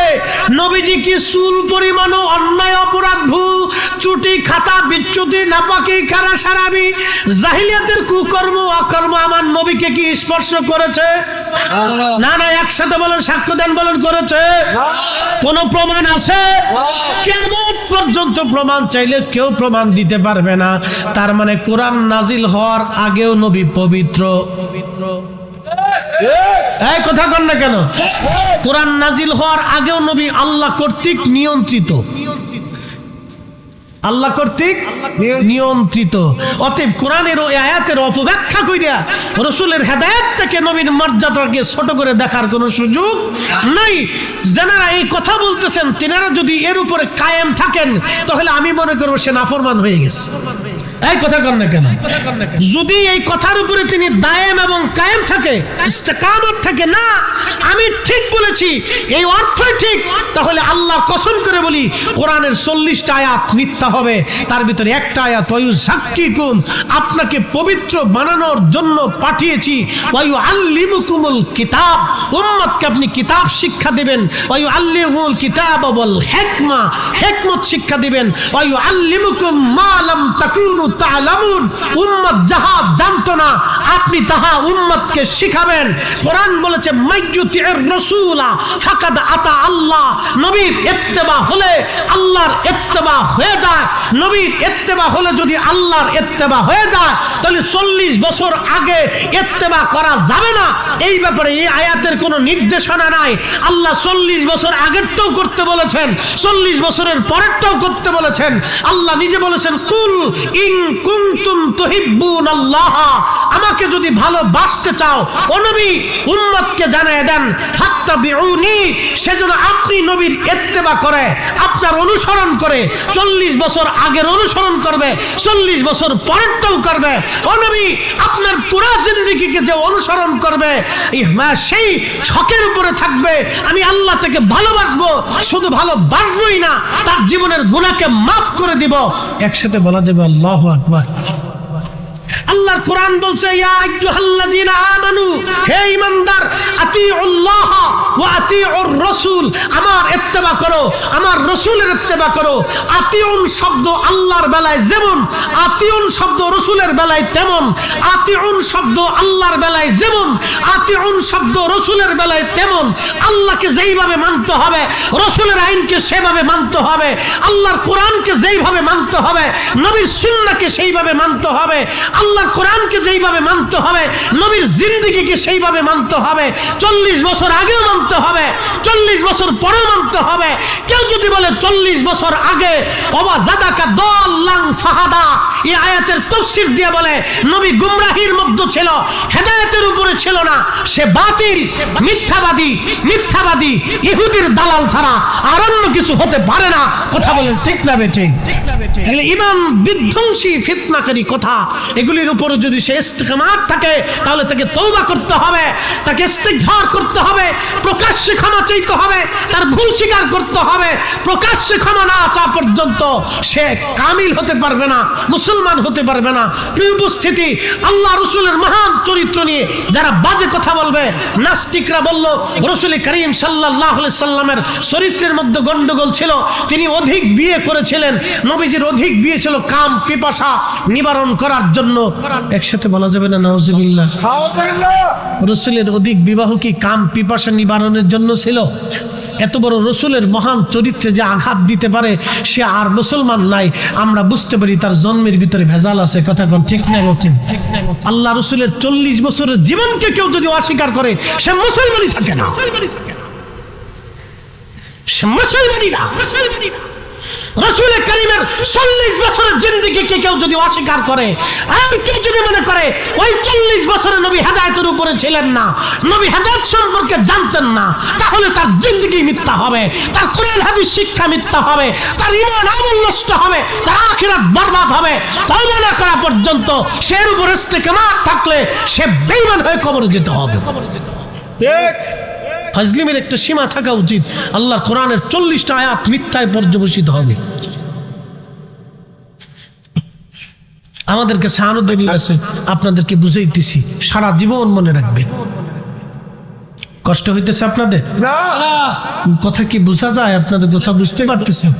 নবীজি কি চুল পরিমাণও অন্যায়, অপরাধ, ভুল, ত্রুটি, খাতা, বিচ্যুতি, নাপাকি, খারা সারাবি, জাহিলিয়াতের কুকর্ম, অকর্ম আমার নবীকে কি স্পর্শ করেছে? না না, একসাথে বলেন, সাক্ষ্য দেন, বলেন করেছে? কোন প্রমাণ আছে? কিয়ামত পর্যন্ত প্রমাণ চাইলে কেউ প্রমাণ দিতে পারবে না। তার মানে কোরআন নাজিল হওয়ার আগেও নবী পবিত্র। এই কথা কন না কেন? কোরআন নাজিল হওয়ার আগেও নবী আল্লাহ কর্তৃক নিয়ন্ত্রিত, আল্লাহ কর্তৃক নিয়ন্ত্রিত। অতএব কোরআনের ওই আয়াতের অপব্যাখ্যা কইরা রাসূলের হেদায়েতটাকে, নবীর মর্যাদাকে ছোট করে দেখার কোনো সুযোগ নাই। যারা এই কথা বলতেছেন তিনারা যদি এর উপরে কায়েম থাকেন, তাহলে আমি মনে করব সে নাফরমান হয়ে গেছে। এই কথা কন না কেন? যদি এই কথার উপরে তিনি দায়েম এবং কায়েম থাকে, ইস্তেকামত থাকে, না আমি ঠিক বলেছি, এই অর্থই ঠিক, তাহলে আল্লাহর কসম করে বলি কোরআনের 40টা আয়াত মিথ্যা হবে। তার ভিতরে একটা আয়াত ওয়ায়ুযাক্কিকুম, আপনাকে পবিত্র বানানোর জন্য পাঠিয়েছি। ওয়ায়ুআল্লিমুকুমুল কিতাব, উম্মতকে আপনি কিতাব শিক্ষা দিবেন। ওয়ায়ুআল্লিমুল কিতাব ওয়াল হিকমা, হিকমত শিক্ষা দিবেন। ওয়ায়ুআল্লিমুকুম মা লাম তাকুনু তা'লামুন, উম্মত যাহা জানতো না আপনি তাহা উম্মতকে শিখাবেন। কোরআন বলেছে মাইয়ুতির রাসূলা ফাকাদ আতা আল্লাহ, নবীর ইত্তেবা হলে আল্লাহর ইত্তেবা হয়ে যায়। নবীর ইত্তেবা হলে যদি আল্লাহর ইত্তেবা হয়ে যায়, তাহলে 40 বছর আগে ইত্তেবা করা যাবে না। এই ব্যাপারে এই আয়াতের কোনো নির্দেশনা নাই। আল্লাহ 40 বছর আগেরটাও করতে বলেছেন, 40 বছরের পরেরটাও করতে বলেছেন। আল্লাহ নিজে বলেছেন কুল ইন কুনতুম তুহিব্বুনাল্লাহ, আমাকে যদি ভালোবাসতে চাও ও নবী উম্মতকে জানিয়ে দেন ফাত্তাবিউনি, সেজন্য আপনি নবীর ইত্তেবা করে, আপনার অনুসরণ করে, 40 বছর আগের অনুসরণ করবে, 40 বছর পরেরটাও করবে। ও নবী আপনার পুরা জিন্দেগিকে যে অনুসরণ করবে সেই হকের উপরে থাকবে। আমি আল্লাহ থেকে ভালোবাসবো, শুধু ভালোবাসবোই না, তার জীবনের গুনাহকে মাফ করে দিব। একসাথে বলা যাবে আল্লাহু আকবার। আল্লাহর কোরআন বলছে ইয়া আইয়ুহাল্লাযীনা আমানু, হে ঈমানদার, আতিউল্লাহ ওয়া আতিউর রাসূল, আমার ইত্তেবা করো, আমার রাসূলের ইত্তেবা করো। আতিউন শব্দ আল্লাহর বেলায় যেমন, আতিউন শব্দ রাসূলের বেলায় তেমন। আতিউন শব্দ আল্লাহর বেলায় যেমন, আতিউন শব্দ রাসূলের বেলায় তেমন। আল্লাহকে যেইভাবে মানতে হবে, রাসূলের আইনকে সেভাবে মানতে হবে, আল্লাহর কোরআনকে যেইভাবে মানতে হবে, নবীর সুন্নাহকে সেইভাবে মানতে হবে। আল্লাহর কোরআন কোরআনকে যেইভাবে মানতে হবে, নবীর জিন্দেগিকে সেইভাবে মানতে হবে। 40 বছর আগেও মানতে হবে, 40 বছর পরেও মানতে হবে। কেউ যদি বলে 40 বছর আগে ওবা জাদাকা দল্লাং ফাহাদা, এই আয়াতের তাফসীর দিয়ে বলে নবী গুমরাহির মধ্যে ছিল, হেদায়েতের উপরে ছিল না, সে বাতিল, মিথ্যাবাদী ইহুদির দালাল ছাড়া আর অন্য কিছু হতে পারে না। কথা বলেন ঠিক না বেঠিক? এগুলো ঈমান বিধ্বংসী ফিতনাকারী কথা। এগুলির উপরে যদি সে ইস্তেকামাত থাকে তাহলে তাকে তওবা করতে হবে, তাকে ইস্তিগফার করতে হবে, প্রকাশ্যে ক্ষমা চাইতে হবে, তার ভুল স্বীকার করতে হবে। প্রকাশ্যে ক্ষমা না চাওয়া পর্যন্ত সে কামিল হতে পারবে না, মুসলমান হতে পারবে না। প্রিয় উপস্থিতি, আল্লাহ রাসূলের মহান চরিত্র নিয়ে যারা বাজে কথা বলবে, নাস্তিকরা বলল রাসূল করিম সাল্লাল্লাহু আলাইহি সাল্লামের চরিত্রের মধ্যে গন্ডগোল ছিল, তিনি অধিক বিয়ে করেছিলেন। নবীজির অধিক বিয়ে ছিল কাম পিপাসা নিবারণ করার জন্য। একসাথে বলা যাবে না নাউজুবিল্লাহ? রাসূলের অধিক বিবাহ কি কাম পিপাসা নিবারণের জন্য ছিল? এত বড় রাসূলের মহান চরিত্রে যে আঘাত দিতে পারে সে আর মুসলমান নাই, আমরা বুঝতে পারি তার জন্মের ভিতরে ভেজাল আছে। কথা কোন ঠিক না? বলছেন আল্লাহ রাসূলের 40 বছরের জীবনকে কেউ যদি অস্বীকার করে সে মুসলমানই থাকে না, সে মুসলমানই না। রাসূল করিমের 40 বছরের জিন্দেগিকে কেউ যদি অস্বীকার করে, আর কেউ যদি মনে করে ওই 40 বছরে নবী হেদায়েতের উপরে ছিলেন না, নবী হেদায়েত সম্পর্কে জানতেন না, তাহলে তার জিন্দেগি মিথ্যা হবে, তার কোরআন হাদিস শিক্ষা মিথ্যা হবে, তার ঈমান আমল নষ্ট হবে, তার আখিরাত বরবাদ হবে। তওবা না করা পর্যন্ত সে এর উপর ইস্তেকামাত থাকলে সে বেঈমান হয়ে কবরে যেতে হবে। ঠিক? ফাজলিমের একটা সীমা থাকা উচিত। আল্লাহর কোরআনের 40টা আয়াত মিথ্যায় পর্যবসিত হবে। আমাদের কাছে আনুদানি আছে, আপনাদেরকে বুঝাইতেছি, সারা জীবন মনে রাখবেন। কষ্ট হইতেছে আপনাদের? কথা কি বোঝা যায়? আপনাদের কথা বুঝতে পারতেছেন?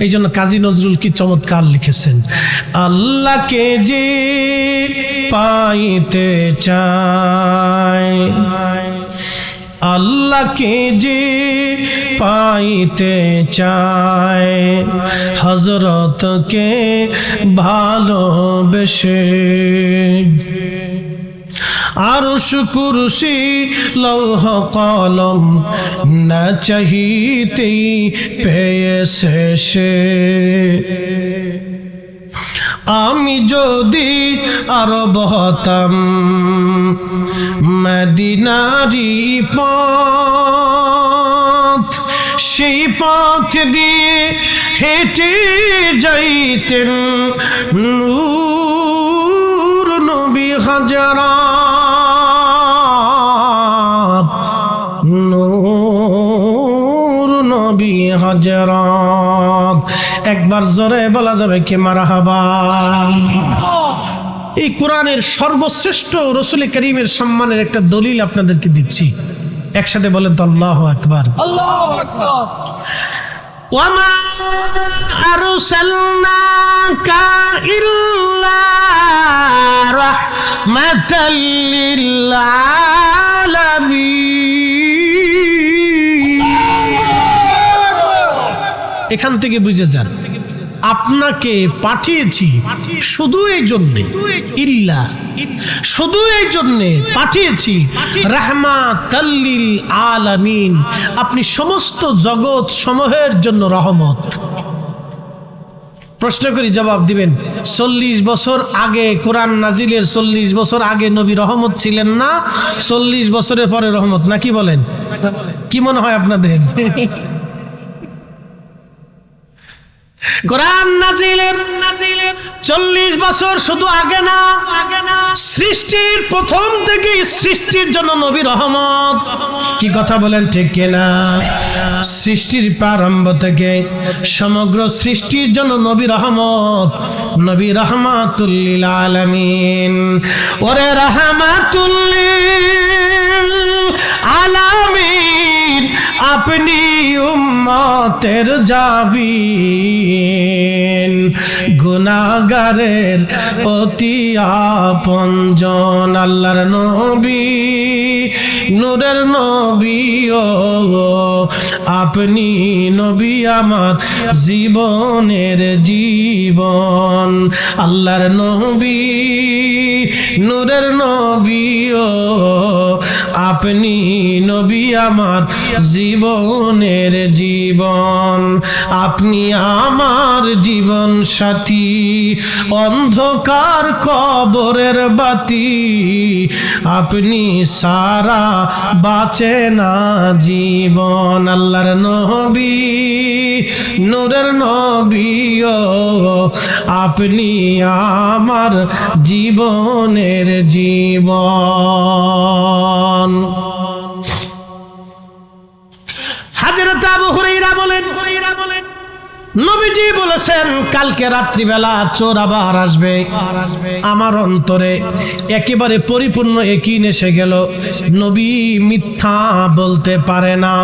এই জন্য কাজী নজরুল কি চমৎকার লিখেছেন, আল্লাহকে যে পাইতে চায়, আল্লাহকে যে পাইতে চায়, হযরতকে ভালোবেসে আরশ কুরসি লৌহ কলম না চাহিতেই পেয়েছে সে। আমি যদি আরব হতাম মদিনারি পথ, সেই পথ দিয়ে হেঁটে যাইতেন নূর নবী হাজারাত, নূর নবী হাজারাত। একবার জোরে বলা যাবে কি মারহাবা? এই কোরআনের সর্বশ্রেষ্ঠ রাসূল করিমের সম্মানের একটা দলিল আপনাদেরকে দিচ্ছি, একসাথে বলেন তো আল্লাহু আকবার। আল্লাহু আকবার। ওয়ামা আরসালনাকা ইল্লা রাহমাতাল লিল আলামিন। এখান থেকে বুঝে যান, আপনাকে পাঠিয়েছি শুধু এই জন্যে, ইল্লা শুধু এই জন্যে পাঠিয়েছি, রাহমাতাল লিল আলামিন, আপনি সমস্ত জগৎ সমূহের জন্য রহমত। প্রশ্ন করি, জবাব দিবেন। 40 বছর আগে কোরআন নাজিলের 40 বছর আগে নবী রহমত ছিলেন না, 40 বছরের পরে রহমত, নাকি বলেন? কি মনে হয় আপনাদের? কোরআন নাজিলের 40 বছর শুধু আগে না, সৃষ্টির প্রথম থেকে সৃষ্টির জন্য নবী রহমত। কি কথা বলেন ঠিক কিনা? সৃষ্টির প্রারম্ভ থেকে সমগ্র সৃষ্টির জন্য নবী রহমত, নবী রাহমাতুল লিল আলামিন। ওরে রাহমাতুল লিল আলামিন, আপনি উম্মতের জাবিন, গুনাহগারের অতি আপনজন। আল্লাহর নবী নূরের নবী ও আপনি নবী আমার জীবনের জীবন। আল্লাহর নবী নূরের নবী ও আপনি নবী আমার জীবনের জীবন। আপনি আমার জীবন সাথী, অন্ধকার কবরের বাতি, আপনি সারা বাঁচে না জীবন। আল্লাহর নবী নূরের নবী ও আপনি আমার জীবনের জীবন। হযরত আবু হুরায়রা বলেন, নবীজি বলেছেন কালকে রাত্রিবেলা চোর আবার আসবে। আমার অন্তরে একেবারে পরিপূর্ণ ইয়াকিন এসে গেল, নবী মিথ্যা বলতে পারে না।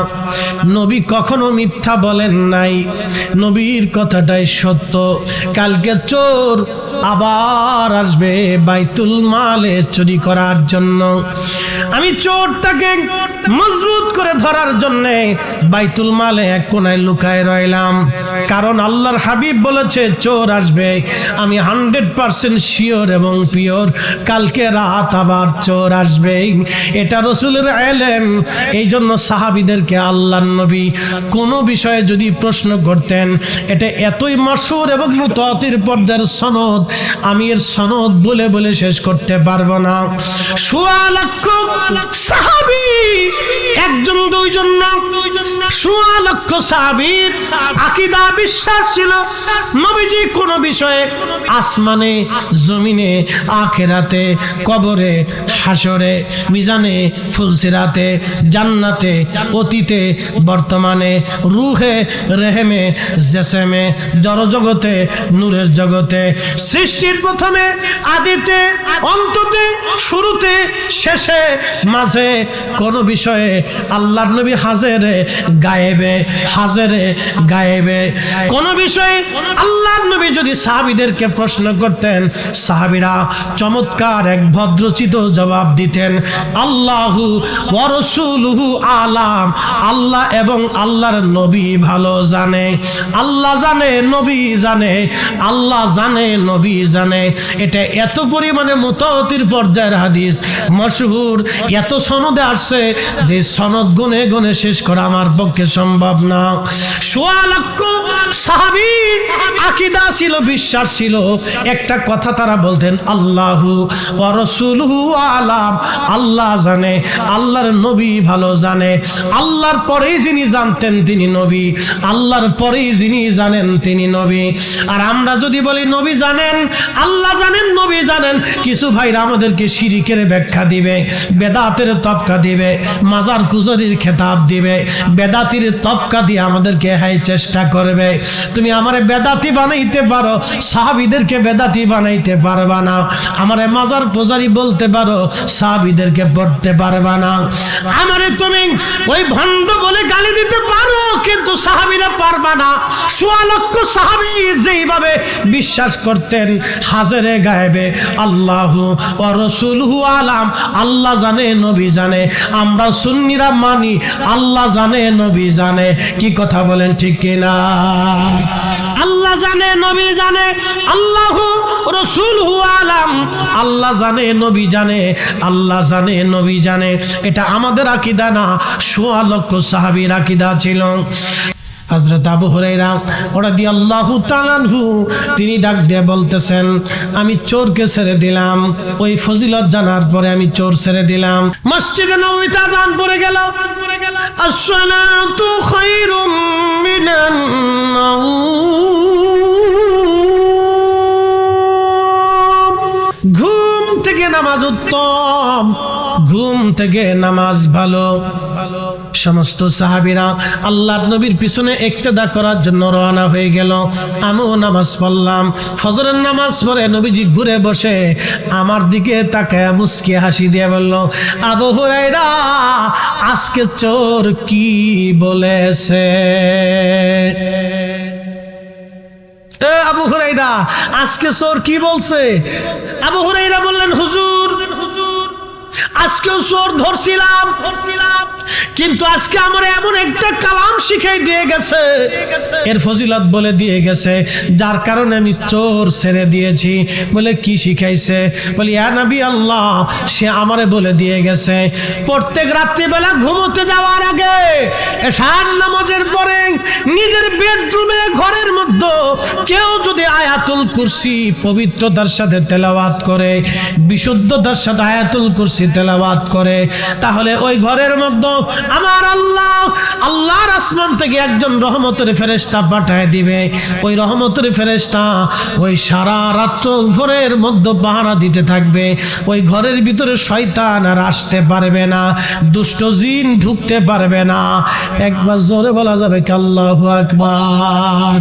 নবী কখনো মিথ্যা বলেন নাই, নবীর কথাটাই সত্য। কালকে চোর আবার আসবে বাইতুল মালে চুরি করার জন্য। আমি চোরটাকে মজবুত করে ধরার জন্য বাইতুল মালে এক কোনায় লুকায় রইলাম, কারণ আল্লাহর হাবিব বলেছে চোর আসবে। আমি 100% শিওর এবং পিওর কালকে রাত আবার চোর আসবে, এটা রাসূলের ইলম। এই জন্য সাহাবীদেরকে আল্লাহর নবী কোনো বিষয়ে যদি প্রশ্ন করতেন, এটা এতই মশহুর এবং মুতাওয়াতির পর্যায়ের সনদ, আমি এর সনদ বলে বলে শেষ করতে পারবো না। সোয়া লক্ষ সাহাবী, একজন দুইজন না, সোয়া লক্ষ সাহাবীর আকীদা বিশ্বাস ছিল নবীজি কোন বিষয়ে আসমানে, জমিনে, আখিরাতে, কবরে, হাসরে, মিজানে, ফুলসিরাতে, জান্নাতে, অতীতে, বর্তমানে, রূহে, রেহেমে, জেসেমে, জড়জগতে, নূরের জগতে, সৃষ্টির প্রথমে, আদিতে, অন্ততে, শুরুতে, শেষে, মাঝে কোন বিষয়ে আল্লাহর নবী হাজেরে গায়েবে, হাজেরে গায়েবে। কোন বিষয়ে আল্লাহর নবী যদি সাহাবীদেরকে প্রশ্ন করতেন, সাহাবীরা চমৎকার এক ভদ্রচিত জবাব দিতেন, আল্লাহু ওয়া রাসূলুহু আলাম। আল্লাহ এবং আল্লাহর নবী ভালো জানে। আল্লাহ জানে, নবী জানে, আল্লাহ জানে, নবী জানে। এটা এত পরিমাণে মুতাওয়াতির পর্যায়ের হাদিস, মশহুর, এত সনদে আসছে যে সনদ গুনে গুনে শেষ করা আমার পক্ষে সম্ভব না। সোয়া লক্ষ সাহাবী আকীদা ছিল, বিশ্বাস ছিল, একটা কথা তারা বলতেন, আল্লাহু ওয়া রাসূলুহু আলাম। আল্লাহ জানে, আল্লাহর নবী ভালো জানে। আল্লাহর পরেই যিনি জানতেন তিনি নবী, আল্লাহর পরেই যিনি জানেন তিনি নবী। আর আমরা যদি বলি নবী জানেন, আল্লাহ জানেন, নবী জানেন, কিছু ভাইরা আমাদেরকে শিরিকের ব্যাখ্যা দিবে, বেদাতের তবকা দিবে, মাজার কুজরির খেতাব দিবে, বেদাতির তবকা দিয়ে আমাদেরকে হাই চেষ্টা করবে। তুমি আমারে বেদাতি বানাইতে পারো, সাহাবীদেরকে বেদাতি বানাইতে পারবা না। আমারে মাজার পূজারি বলতে পারো, সাহাবীদেরকে পড়তে পারবা না। আমারে তুমি ওই ভণ্ড বলে গালি দিতে পারো, কিন্তু সাহাবীরা পারবা না। সোয়া লক্ষ সাহাবী যেইভাবে বিশ্বাস করতেন হাজেরে গায়েবে, আল্লাহু ওয়া রাসূলুহু আলাম, আল্লাহ জানে, নবী জানে। আমরা সুন্নিরা মানি আল্লাহ জানে, নবী জানে। কি কথা বলেন ঠিক কিনা? আল্লাহ জানে, নবী জানে, আল্লাহু রাসূলুহু আলাম। আল্লাহ জানে, নবী জানে, আল্লাহ জানে, নবী জানে। এটা আমাদের আকীদা না, সোয়া লক্ষ সাহাবীর আকীদা ছিল। হযরত আবু হুরায়রা রাদিয়াল্লাহু তাআলা আনহু তিনি ডাক দিয়ে বলতেছেন, আমি চোরকে ছেড়ে দিলাম। ওই ফজিলত জানার পরে আমি চোর ছেড়ে দিলাম। মসজিদে নববীতে আযান পড়ে গেল, আসসালাতু খায়রুম মিনান নাওম। ঘুম থেকে নামাজ উত্তম, ঘুম থেকে নামাজ ভালো। সমস্ত সাহাবীরা আল্লাহর নবীর পিছনে ইক্তেদা করার জন্য রওনা হয়ে গেল। আমিও নামাজ পড়লাম। ফজরের নামাজ পড়ে নবীজি ঘুরে বসে আমার দিকে তাকায় মুস্কি হাসি দিয়ে বলল, আবু হুরায়রা আজকে চোর কি বলেছে? আবু হুরায়রা আজকে চোর কি বলছে? আবু হুরায়রা বললেন, হুজুর আজকেও চোর ধরছিলাম, কিন্তু আজকে আমার এমন একটা কালাম শিখাই দিয়ে গেছে, এর ফজিলত বলে দিয়ে গেছে, যার কারণে আমি চোর ছেড়ে দিয়েছি। বলে কি শিখাইছে? বলি ইয়া নবী আল্লাহ, সে আমারে বলে দিয়ে গেছে প্রত্যেক রাত্রিবেলা ঘুমোতে যাওয়ার আগে এশার নামাজের পরে নিজের বেডরুমে ঘরের মধ্যে কেউ যদি আয়াতুল কুরসি পবিত্রতার সাথে তেলাওয়াত করে, বিশুদ্ধতার সাথে আয়াতুল কুরসি তেলাওয়াত করে, তাহলে ওই ঘরের মধ্যে আমার আল্লাহ আল্লাহর আসমান থেকে একজন রহমতের ফেরেশতা পাঠায় দিবে। ওই রহমতের ফেরেশতা ওই সারা রাত্র ঘরের মধ্যে পাহারা দিতে থাকবে। ওই ঘরের ভিতরে শয়তান আর আসতে পারবে না, দুষ্ট জিন ঢুকতে পারবে না। একবার জোরে বলা যাবে কি আল্লাহু আকবার।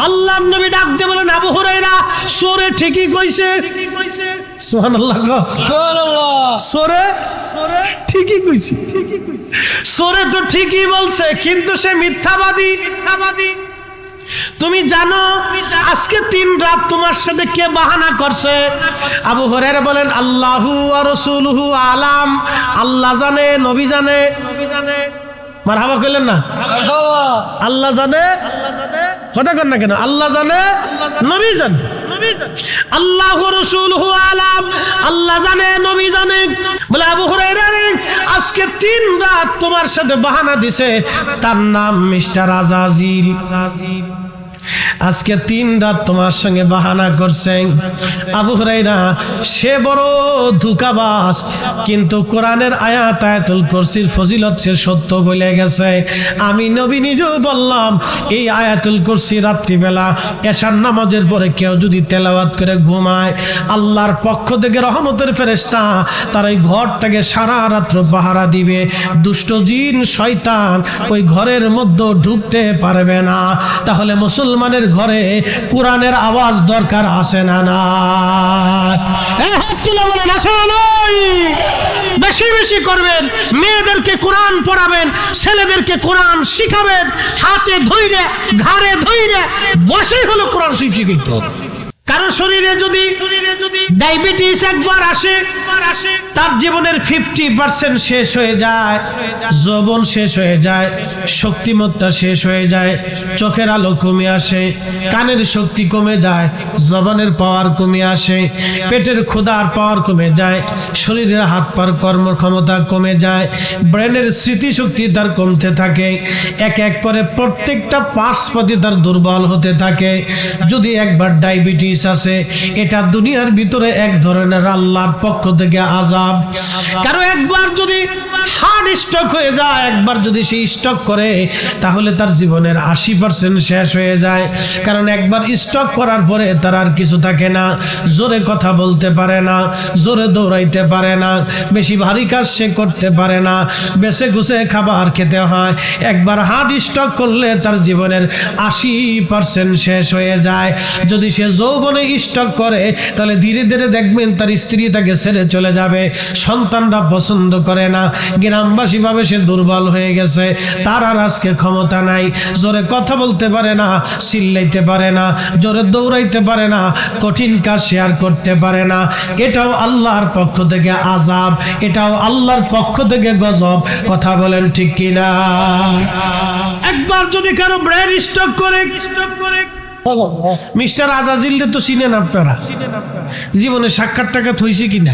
আল্লাহর নবী ডাক দিয়ে বলেন, আবু হুরায়রা সূরা ঠিকই কইছে। সুবহানাল্লাহ, সুবহানাল্লাহ। সূরা ঠিকই কইছে, সূরা তো ঠিকই বলছে, কিন্তু সে মিথ্যাবাদী। তুমি জানো আজকে 3 রাত তোমার সাথে কে বাহানা করছে? আবু হুরায়রা বলেন, আল্লাহু ওয়া রাসূলুহু আলাম, আল্লাহ জানে, নবী জানে। মারহাবা কইলেন না? আল্লাহ জানে, কথা কন না কেন? আল্লাহ জানে, নবী জানে। আল্লাহু রাসূলুহু আলাম, আল্লাহ জানে, নবী জানে। বলে আবু হুরায়রা রে, আজকে 3 রাত তোমার সাথে বাহানা দিছে, তার নাম মিস্টার আজাজিল। আজকে 3 রাত তোমার সঙ্গে বাহানা করছেন। আবু হুরায়রা সে বড় ধোঁকাবাজ, কিন্তু কোরআনের আয়াত আয়াতুল কুরসির ফজিলত সে সত্য বলে গেছে। আমি নবী নিজেও বললাম, এই আয়াতুল কুরসি রাত্রিবেলা এশার নামাজের পরে কেউ যদি তেলাওয়াত করে ঘুমায়, আল্লাহর পক্ষ থেকে রহমতের ফেরেশতা তার ওই ঘরটাকে সারা রাত্র পাহারা দিবে। দুষ্ট জিন শয়তান ওই ঘরের মধ্যে ঢুকতে পারবে না। তাহলে মুসলমানের ঘরে কোরআনের আওয়াজ দরকার আছে না? না, বেশি বেশি করবেন, মেয়েদেরকে কোরআন পড়াবেন, ছেলেদেরকে কোরআন শিখাবেন, হাতে ধইরে ঘাড়ে ধইরে বসে হলো কোরআন শিক্ষিত। কারো শরীরে যদি ডায়াবেটিস একবার আসে, তার জীবনের 50% শেষ হয়ে যায়, যৌবন শেষ হয়ে যায়, শক্তিমত্তা শেষ হয়ে যায়, চোখের আলো কমে আসে, কানের শক্তি কমে যায়, জবানের পাওয়ার কমে আসে, পেটের ক্ষুধার পাওয়ার কমে যায়, শরীরের হাত পার কর্মক্ষমতা কমে যায়, ব্রেনের স্মৃতিশক্তি তার কমতে থাকে, এক এক করে প্রত্যেকটা পার্শ্বপাতি তার দুর্বল হতে থাকে। যদি একবার ডায়াবেটিস আছে, এটা দুনিয়ার ভিতরে এক ধরনের আল্লাহর পক্ষ থেকে আযাব। কারণ একবার যদি হার্ট স্ট্রোক হয়ে যায়, একবার যদি সে স্ট্রোক করে, তাহলে তার জীবনের 80% শেষ হয়ে যায়। কারণ একবার স্ট্রোক করার পরে তার আর কিছু থাকে না, জোরে কথা বলতে পারে না, জোরে দৌড়াইতে পারে না, বেশি ভারী কাজ সে করতে পারে না, বেছে গুছে খাবার খেতে হয়। একবার হার্ট স্ট্রোক করলে তার জীবনের 80% শেষ হয়ে যায়। যদি সে যৌবনে স্ট্রোক করে, তাহলে ধীরে ধীরে দেখবেন তার স্ত্রী তাকে ছেড়ে চলে যাবে, সন্তানরা পছন্দ করে না, গ্রামবাসী ভাবে সে দুর্বল হয়ে গেছে, তার আর আজকে ক্ষমতা নাই, জোরে কথা বলতে পারে না, চিল্লাইতে পারে না, জোরে দৌড়াইতে পারে না, কঠিন কাজ শেয়ার করতে পারে না। এটাও আল্লাহর পক্ষ থেকে আযাব, এটাও আল্লাহর পক্ষ থেকে গজব। কথা বলেন ঠিক কিনা? একবার যদি কারো ব্রেন স্ট্রোক করে, মিস্টার আজাজিল তো চিনেন আপনারা, জীবনে সাক্ষাৎ টাকা হইছে কিনা?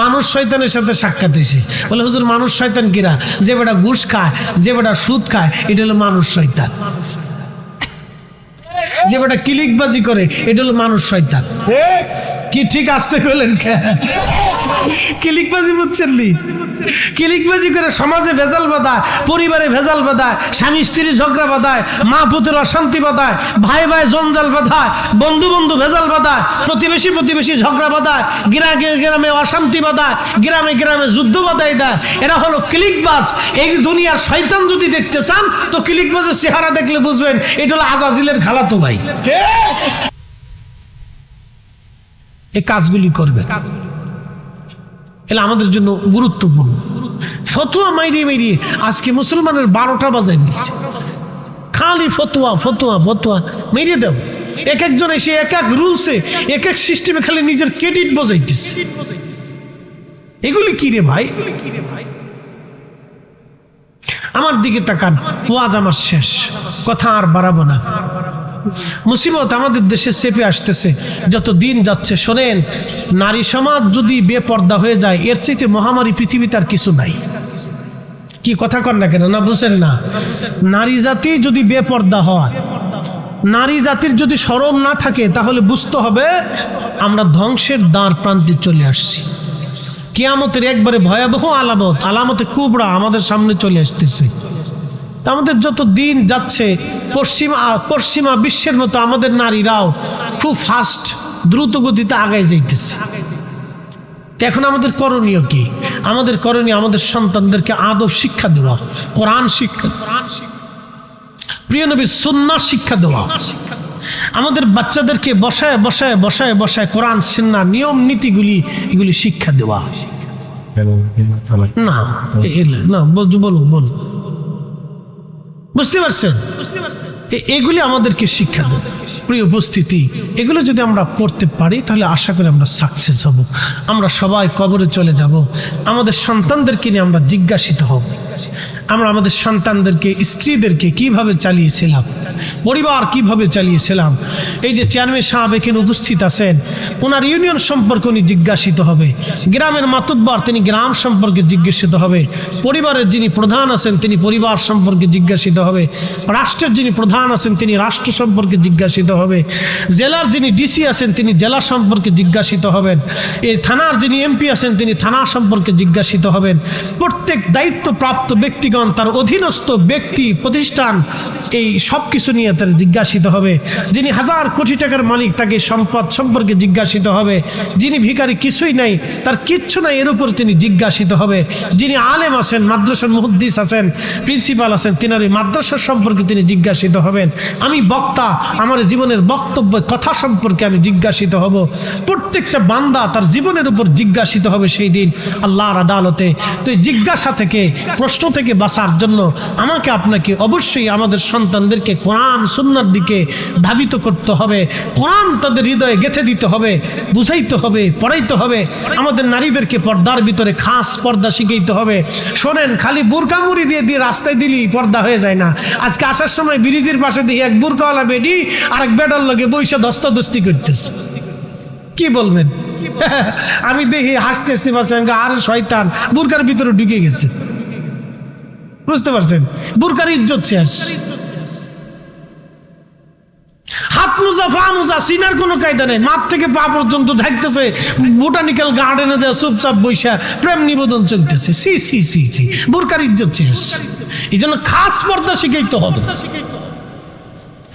মানুষ শয়তানের সাথে সাক্ষাৎ হয়েছে। বলে হুজুর মানুষ শয়তান কিরা? যে বেটা ঘুষ খায়, যে বেটা সুদ খায়, এটা হলো মানুষ শয়তান। যে বেটা ক্লিকবাজি করে, এটা হলো মানুষ শয়তান। কি ঠিক আসতে কইলেন? ক্লিকবাজি বুঝছেন নি? ক্লিকবাজি করে সমাজে ভেজাল বাঁধায়, পরিবারে ভেজাল বাঁধায়, স্বামী স্ত্রী ঝগড়া বাঁধায়, মা পুত্রের অশান্তি বাঁধায়, ভাই ভাই জঞ্জাল বাঁধায়, বন্ধু বন্ধু ভেজাল বাঁধায়, প্রতিবেশী ঝগড়া বাঁধায়, গ্রামে গ্রামে অশান্তি বাঁধায়, গ্রামে গ্রামে যুদ্ধ বাঁধাই দেয়। এরা হলো ক্লিকবাজ। এই দুনিয়ার শয়তান যদি দেখতে চান, তো ক্লিকবাজের চেহারা দেখলে বুঝবেন এটা হলো আজাজিলের খালাতো ভাই। এই কাজগুলি করবে, এটা আমাদের জন্য গুরুত্বপূর্ণ। ফতোয়া মাইরিয়ে আজকে মুসলমানের 12টা বাজায় নিচ্ছে, খালি ফতোয়া ফতোয়া ফতোয়া মেরিয়ে দেব। এক একজন এসে এক এক রুলসে এক এক সিস্টেমে খালি নিজের ক্রেডিট বজাইতেছে। এগুলি কি রে ভাই? আমার দিকে তাকান, ওয়াজ আমার শেষ, কথা আর বাড়াবো না। মুসিবত আমাদের দেশে চেপে আসতেছে যত দিন যাচ্ছে। শোনেন, নারী সমাজ যদি বেপর্দা হয়ে যায়, এর চাইতে মহামারী পৃথিবীতে আর কিছু নাই। কি কথা কর না কেন, না বুঝেন না? নারী জাতি যদি বেপর্দা হয়, নারী জাতির যদি শরম না থাকে, তাহলে বুঝতে হবে আমরা ধ্বংসের দ্বার প্রান্তে চলে আসছি। কিয়ামতের একবারে ভয়াবহ আলামতে কুবরা আমাদের সামনে চলে আসতেছে। আমাদের যত দিন যাচ্ছে, পশ্চিমা বিশ্বের মতো আমাদের নারীরাও খুব ফাস্ট, দ্রুত গতিতে আগায় যাইতেছে। এখন আমাদের করণীয় কি? আমাদের করণীয় আমাদের সন্তানদেরকে আদব শিক্ষা দেওয়া, কোরআন শিক্ষা, প্রিয় নবীর সুন্নাহ শিক্ষা দেওয়া, আমাদের বাচ্চাদেরকে বসায় বসায় বসায় বসায় কোরআন সুন্নাহ নিয়ম নীতিগুলি এগুলি শিক্ষা দেওয়া। না না বলুন বুঝতে পারছেন? এগুলি আমাদেরকে শিক্ষা দেয়। প্রিয় উপস্থিতি, এগুলো যদি আমরা করতে পারি তাহলে আশা করি আমরা সাকসেস হব। আমরা সবাই কবরে চলে যাব। আমাদের সন্তানদেরকে নিয়ে আমরা জিজ্ঞাসিত হব। আমরা আমাদের সন্তানদেরকে, স্ত্রীদেরকে কিভাবে চালিয়েছিলাম, পরিবার কিভাবে চালিয়েছিলাম। এই যে চেয়ারম্যান সাহেব এখানে উপস্থিত আছেন, ওনার ইউনিয়ন সম্পর্কে উনি জিজ্ঞাসিত হবে। গ্রামের মাতুব্বর, তিনি গ্রাম সম্পর্কে জিজ্ঞাসিত হবে। পরিবারের যিনি প্রধান আছেন, তিনি পরিবার সম্পর্কে জিজ্ঞাসিত হবে। রাষ্ট্রের যিনি প্রধান আছেন, তিনি রাষ্ট্র সম্পর্কে জিজ্ঞাসিত হবে। জেলার যিনি ডিসি আছেন, তিনি জেলা সম্পর্কে জিজ্ঞাসিত হবেন। এই থানার যিনি এমপি আছেন, তিনি থানা সম্পর্কে জিজ্ঞাসিত হবেন। প্রত্যেক দায়িত্বপ্রাপ্ত ব্যক্তিগণ, তার অধীনস্থ ব্যক্তি, প্রতিষ্ঠান, এই সব কিছু নিয়ে তার জিজ্ঞাসিত হবে। যিনি হাজার কোটি টাকার মালিক, তাকে সম্পদ সম্পর্কে জিজ্ঞাসিত হবে। যিনি ভিখারি, কিছুই নাই, তার কিচ্ছু নাই, এর উপর তিনি জিজ্ঞাসিত হবে। যিনি আলেম আছেন, মাদ্রাসার মুহাদ্দিস আছেন, প্রিন্সিপাল আছেন, তিনার এই মাদ্রাসার সম্পর্কে তিনি জিজ্ঞাসিত হবেন। আমি বক্তা, আমার জীবনের বক্তব্য কথা সম্পর্কে আমি জিজ্ঞাসিত হব। প্রত্যেকটা বান্দা তার জীবনের উপর জিজ্ঞাসিত হবে সেই দিন আল্লাহর আদালতে। তো এই জিজ্ঞাসা থেকে, প্রশ্ন থেকে বাঁচার জন্য আমাকে আপনাকে অবশ্যই আমাদের সন্তানদেরকে কোরআন সুন্নাহর দিকে ধাবিত করতে হবে। কোরআন তাদের হৃদয়ে গেঁথে দিতে হবে, বুঝাইতে হবে, পড়াইতে হবে। আমাদের নারীদেরকে পর্দার ভিতরে খাস পর্দা শিখাইতে হবে। শোনেন, খালি বুরকা মুড়ি দিয়ে দিয়ে রাস্তায় দিলেই পর্দা হয়ে যায় না। আজকে আসার সময় ব্রিজের পাশে দিয়ে এক বুরকাওয়ালা বেডি আর এক বেডার লগে বইসা ধস্তাধস্তি করতেছে। কি বলবেন? আমি দেখি হাসতে হাসতে পারছি, আর শয়তান বুরকার ভিতরে ঢুকে গেছে। বুঝতে পারছেন? বুরকার ইজ্জত শেষ। হাত মোজা, পা মোজা, সিনার কোনো কায়দা নেই, মাঠ থেকে পা পর্যন্ত ঢাকতেছে। বোটানিক্যাল গার্ডেনে দেওয়া চুপচাপ বৈশা প্রেম নিবেদন চলতেছে। সি সি সি সি, বুরকার ইজ্জত শেষ। এই জন্য খাস পর্দা শিখাইতে হবে।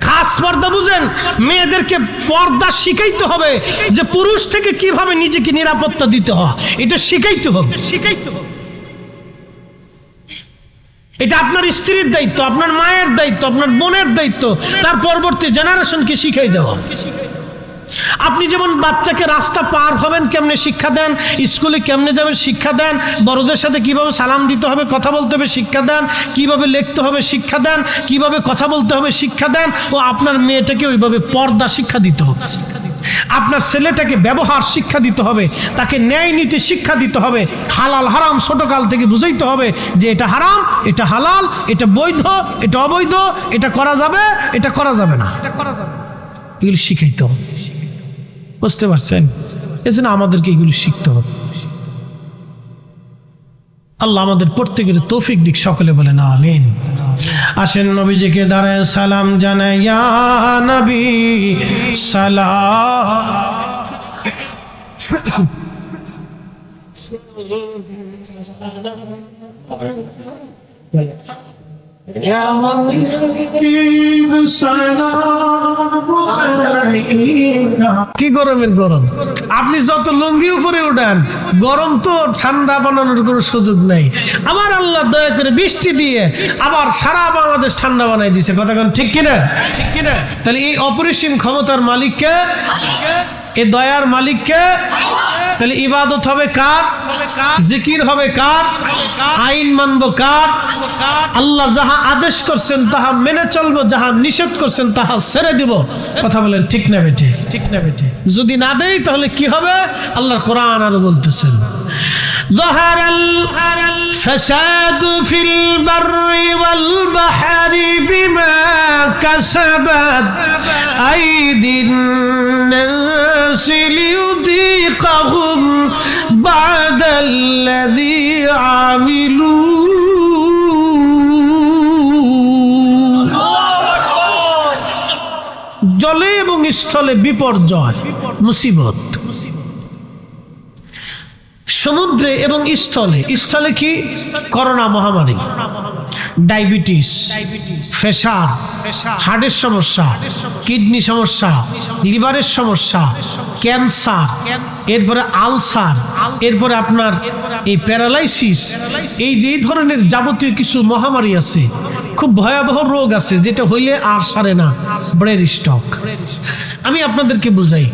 খাস পর্দা বুঝেন, মেয়েদেরকে পর্দা শিখাইতে হবে যে পুরুষ থেকে কিভাবে নিজেকে নিরাপত্তা দিতে হয়, এটা শিখাইতে হবে। এটা আপনার স্ত্রীর দায়িত্ব, আপনার মায়ের দায়িত্ব, আপনার বোনের দায়িত্ব, তার পরবর্তী জেনারেশনকে শিখাই দেওয়া। আপনি যেমন বাচ্চাকে রাস্তা পার হবেন কেমনে শিক্ষা দেন, স্কুলে কেমনে যাবেন শিক্ষা দেন, বড়দের সাথে কিভাবে সালাম দিতে হবে, কথা বলতে হবে শিক্ষা দেন, কিভাবে লিখতে হবে শিক্ষা দেন, কিভাবে কথা বলতে হবে শিক্ষা দেন। ও আপনার মেয়েটাকে ওইভাবে পর্দা শিক্ষা দিতে হবে। আপনার ছেলেটাকে ব্যবহার শিক্ষা দিতে হবে, তাকে ন্যায় নীতি শিক্ষা দিতে হবে। হালাল হারাম ছোটকাল থেকে বুঝাইতে হবে যে এটা হারাম, এটা হালাল, এটা বৈধ, এটা অবৈধ, এটা করা যাবে, এটা করা যাবে না, এগুলি শিখাইতে হবে। বুঝতে পারছেন? এজন্য আমাদেরকে এগুলি শিখতে হবে। আল্লাহ আমাদের প্রত্যেকের তৌফিক দিক, সকলে বলেন আমিন। আসেন নবীজিকে দাঁড়ায় সালাম জানাই, ইয়া নবী সালাম। কি গরমের গরম, আপনি যত লুঙ্গি উপরে উঠান গরম তো ঠান্ডা বানানোর কোনো সুযোগ নাই। আবার আল্লাহ দয়া করে বৃষ্টি দিয়ে আবার সারা বাংলাদেশ ঠান্ডা বানাই দিছে। কথা কোন ঠিক কিনা? ঠিক কিনা? তাহলে এই অপরিসীম ক্ষমতার মালিককে এ দয়ার মালিককে। তাহলে ইবাদত হবে কার? জিকির হবে কার? আইন মানব কার? আল্লাহ যাহা আদেশ করছেন তাহা মেনে চলবো, যাহা নিষেধ করছেন তাহা ছেড়ে দিব। কথা বলেন ঠিক না বেঠি? ঠিক না বেঠি? যদি না দেই তাহলে কি হবে? আল্লাহর কোরআন আরো বলতেছেন, ظهر الفساد في البر والبحر بما كسبت أيدي الناس ليذيقهم بعد الذي عملوا জলে এবং স্থলে বিপর্যয়, মুসিবত। সমুদ্রে এবং স্থলে। স্থলে কি? করোনা মহামারী, ডায়াবেটিস, প্রেসার, হার্টের সমস্যা, কিডনি সমস্যা, লিভারের সমস্যা, ক্যান্সার, এরপরে আলসার, এরপরে আপনার এই প্যারালাইসিস, এই যে এই ধরনের যাবতীয় কিছু মহামারী আছে, খুব ভয়াবহ রোগ আছে যেটা হইলে আর সারে না, ব্রেন স্ট্রোক। আমি আপনাদেরকে বুঝাই,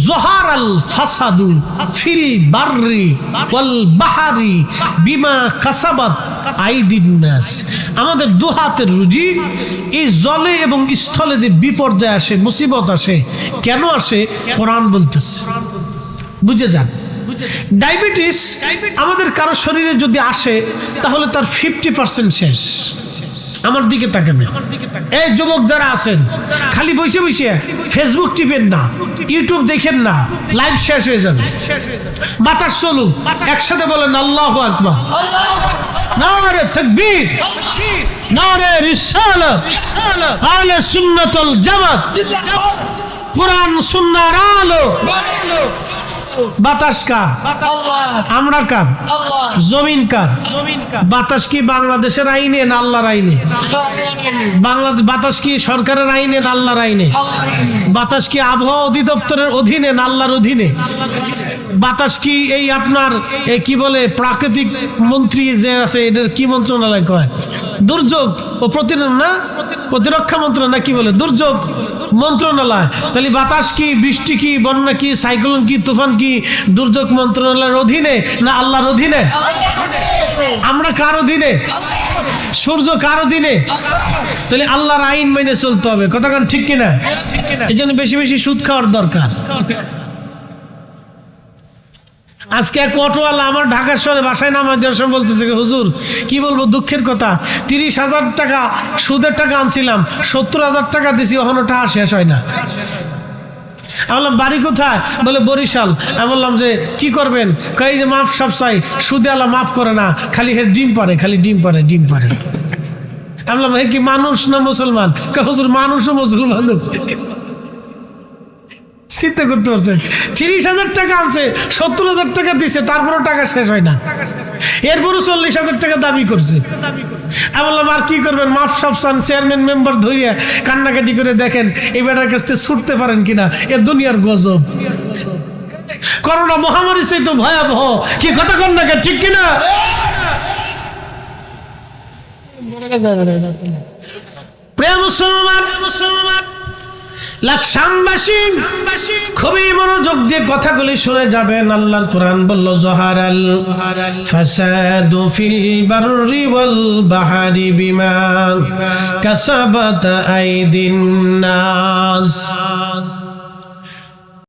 জোহার আল ফাসাদু ফিল বাররি ওয়াল বাহারি বিমা কাসাবাত আইদিন নাস। আমাদের দু হাতের রুজি, এই জলে এবং স্থলে যে বিপর্যয় আসে, মুসিবত আসে, কেন আসে? কোরআন বলতেছে, বুঝে যান। ডায়াবেটিস আমাদের কারো শরীরে যদি আসে তাহলে তার 50% শেষ। আমার দিকে তাকাবেন, এই যুবক যারা আছেন, খালি বসে বসে ফেসবুক টিপেন না, ইউটিউব দেখেন না, লাইভ শেষ হয়ে যাবে। বাতাস চলুক, একসাথে বলেন আল্লাহু আকবার, নারে তাকবীর, নারে রিসালাত, আহলে সুন্নাত ওয়াল জামাত, কোরআন সুন্নাহর আলো। বাতাস কার? আমরা কার? জমিন কার? বাতাস কি বাংলাদেশের আইনে না আল্লাহর আইনে? বাংলাদেশ বাতাস কি সরকারের আইনে না আল্লাহর আইনে? বাতাস কি আবহাওয়া অধিদপ্তরের অধীনে না আল্লাহর অধীনে? বাতাস কি এই আপনার কি বলে প্রাকৃতিক মন্ত্রী যে আছে, এদের কি মন্ত্রণালয় কয়? দুর্যোগ ও প্রতিরক্ষা মন্ত্রণালয়, না কি বলে দুর্যোগ মন্ত্রণালয়। তাহলে বাতাস কি, বৃষ্টি কি, বন্যা কি, সাইক্লোন কি, তুফান কি দুর্যোগ মন্ত্রণালয়ের অধীনে না আল্লাহর অধীনে? আমরা কার অধীনে? সূর্য কার অধীনে? তাহলে আল্লাহর আইন মেনে চলতে হবে। কথা কান ঠিক কিনা? এই জন্য বেশি বেশি সুদ খাওয়ার দরকার। আজকে এক অটোওয়ালা আমার ঢাকার শহরে বাসায় নামাজ দেওয়ার সময় বলতেছে, হুজুর কি বলবো, দুঃখের কথা, 30,000 টাকা সুদের টাকা আনছিলাম, 70,000 টাকা দিছি, এখনো টাকা শেষ হয় না। আমি বললাম বাড়ি কোথায়? বলে বরিশাল। আমি বললাম যে কি করবেন? কই যে মাফ সব চাই, সুদে আল্লাহ মাফ করে না, খালি হে ডিম পারে, খালি ডিম পারে, ডিম পারে। আমি বললাম হে কি মানুষ না মুসলমান? হুজুর মানুষও মুসলমান। চিন্তা করতে পারছেন, 30,000 টাকা আনছে, 70,000 টাকা দিছে, তারপরও টাকা শেষ হয় না, এরপরও 40,000 টাকা দাবি করছে। আমি বললাম আর কি করবেন, মাফ সাফ চান, চেয়ারম্যান মেম্বার ধরিয়া কান্নাকাটি করে দেখেন এই বেটার কাছ থেকে ছুটতে পারেন কিনা। এ দুনিয়ার গজব। করোনা মহামারী সেই তো ভয়াবহ, কি কথা কন না, ঠিক কিনা? প্রিয় মুসলমান, লাকসামবাসী খুবই মনোযোগ দিয়ে কথাগুলি শুনে যাবেন। আল্লাহর কোরআন বলল, জহারাল ফাসাদু ফিল বাররি ওয়াল বাহরি বিমা কাসাবাত আইদিন নাস।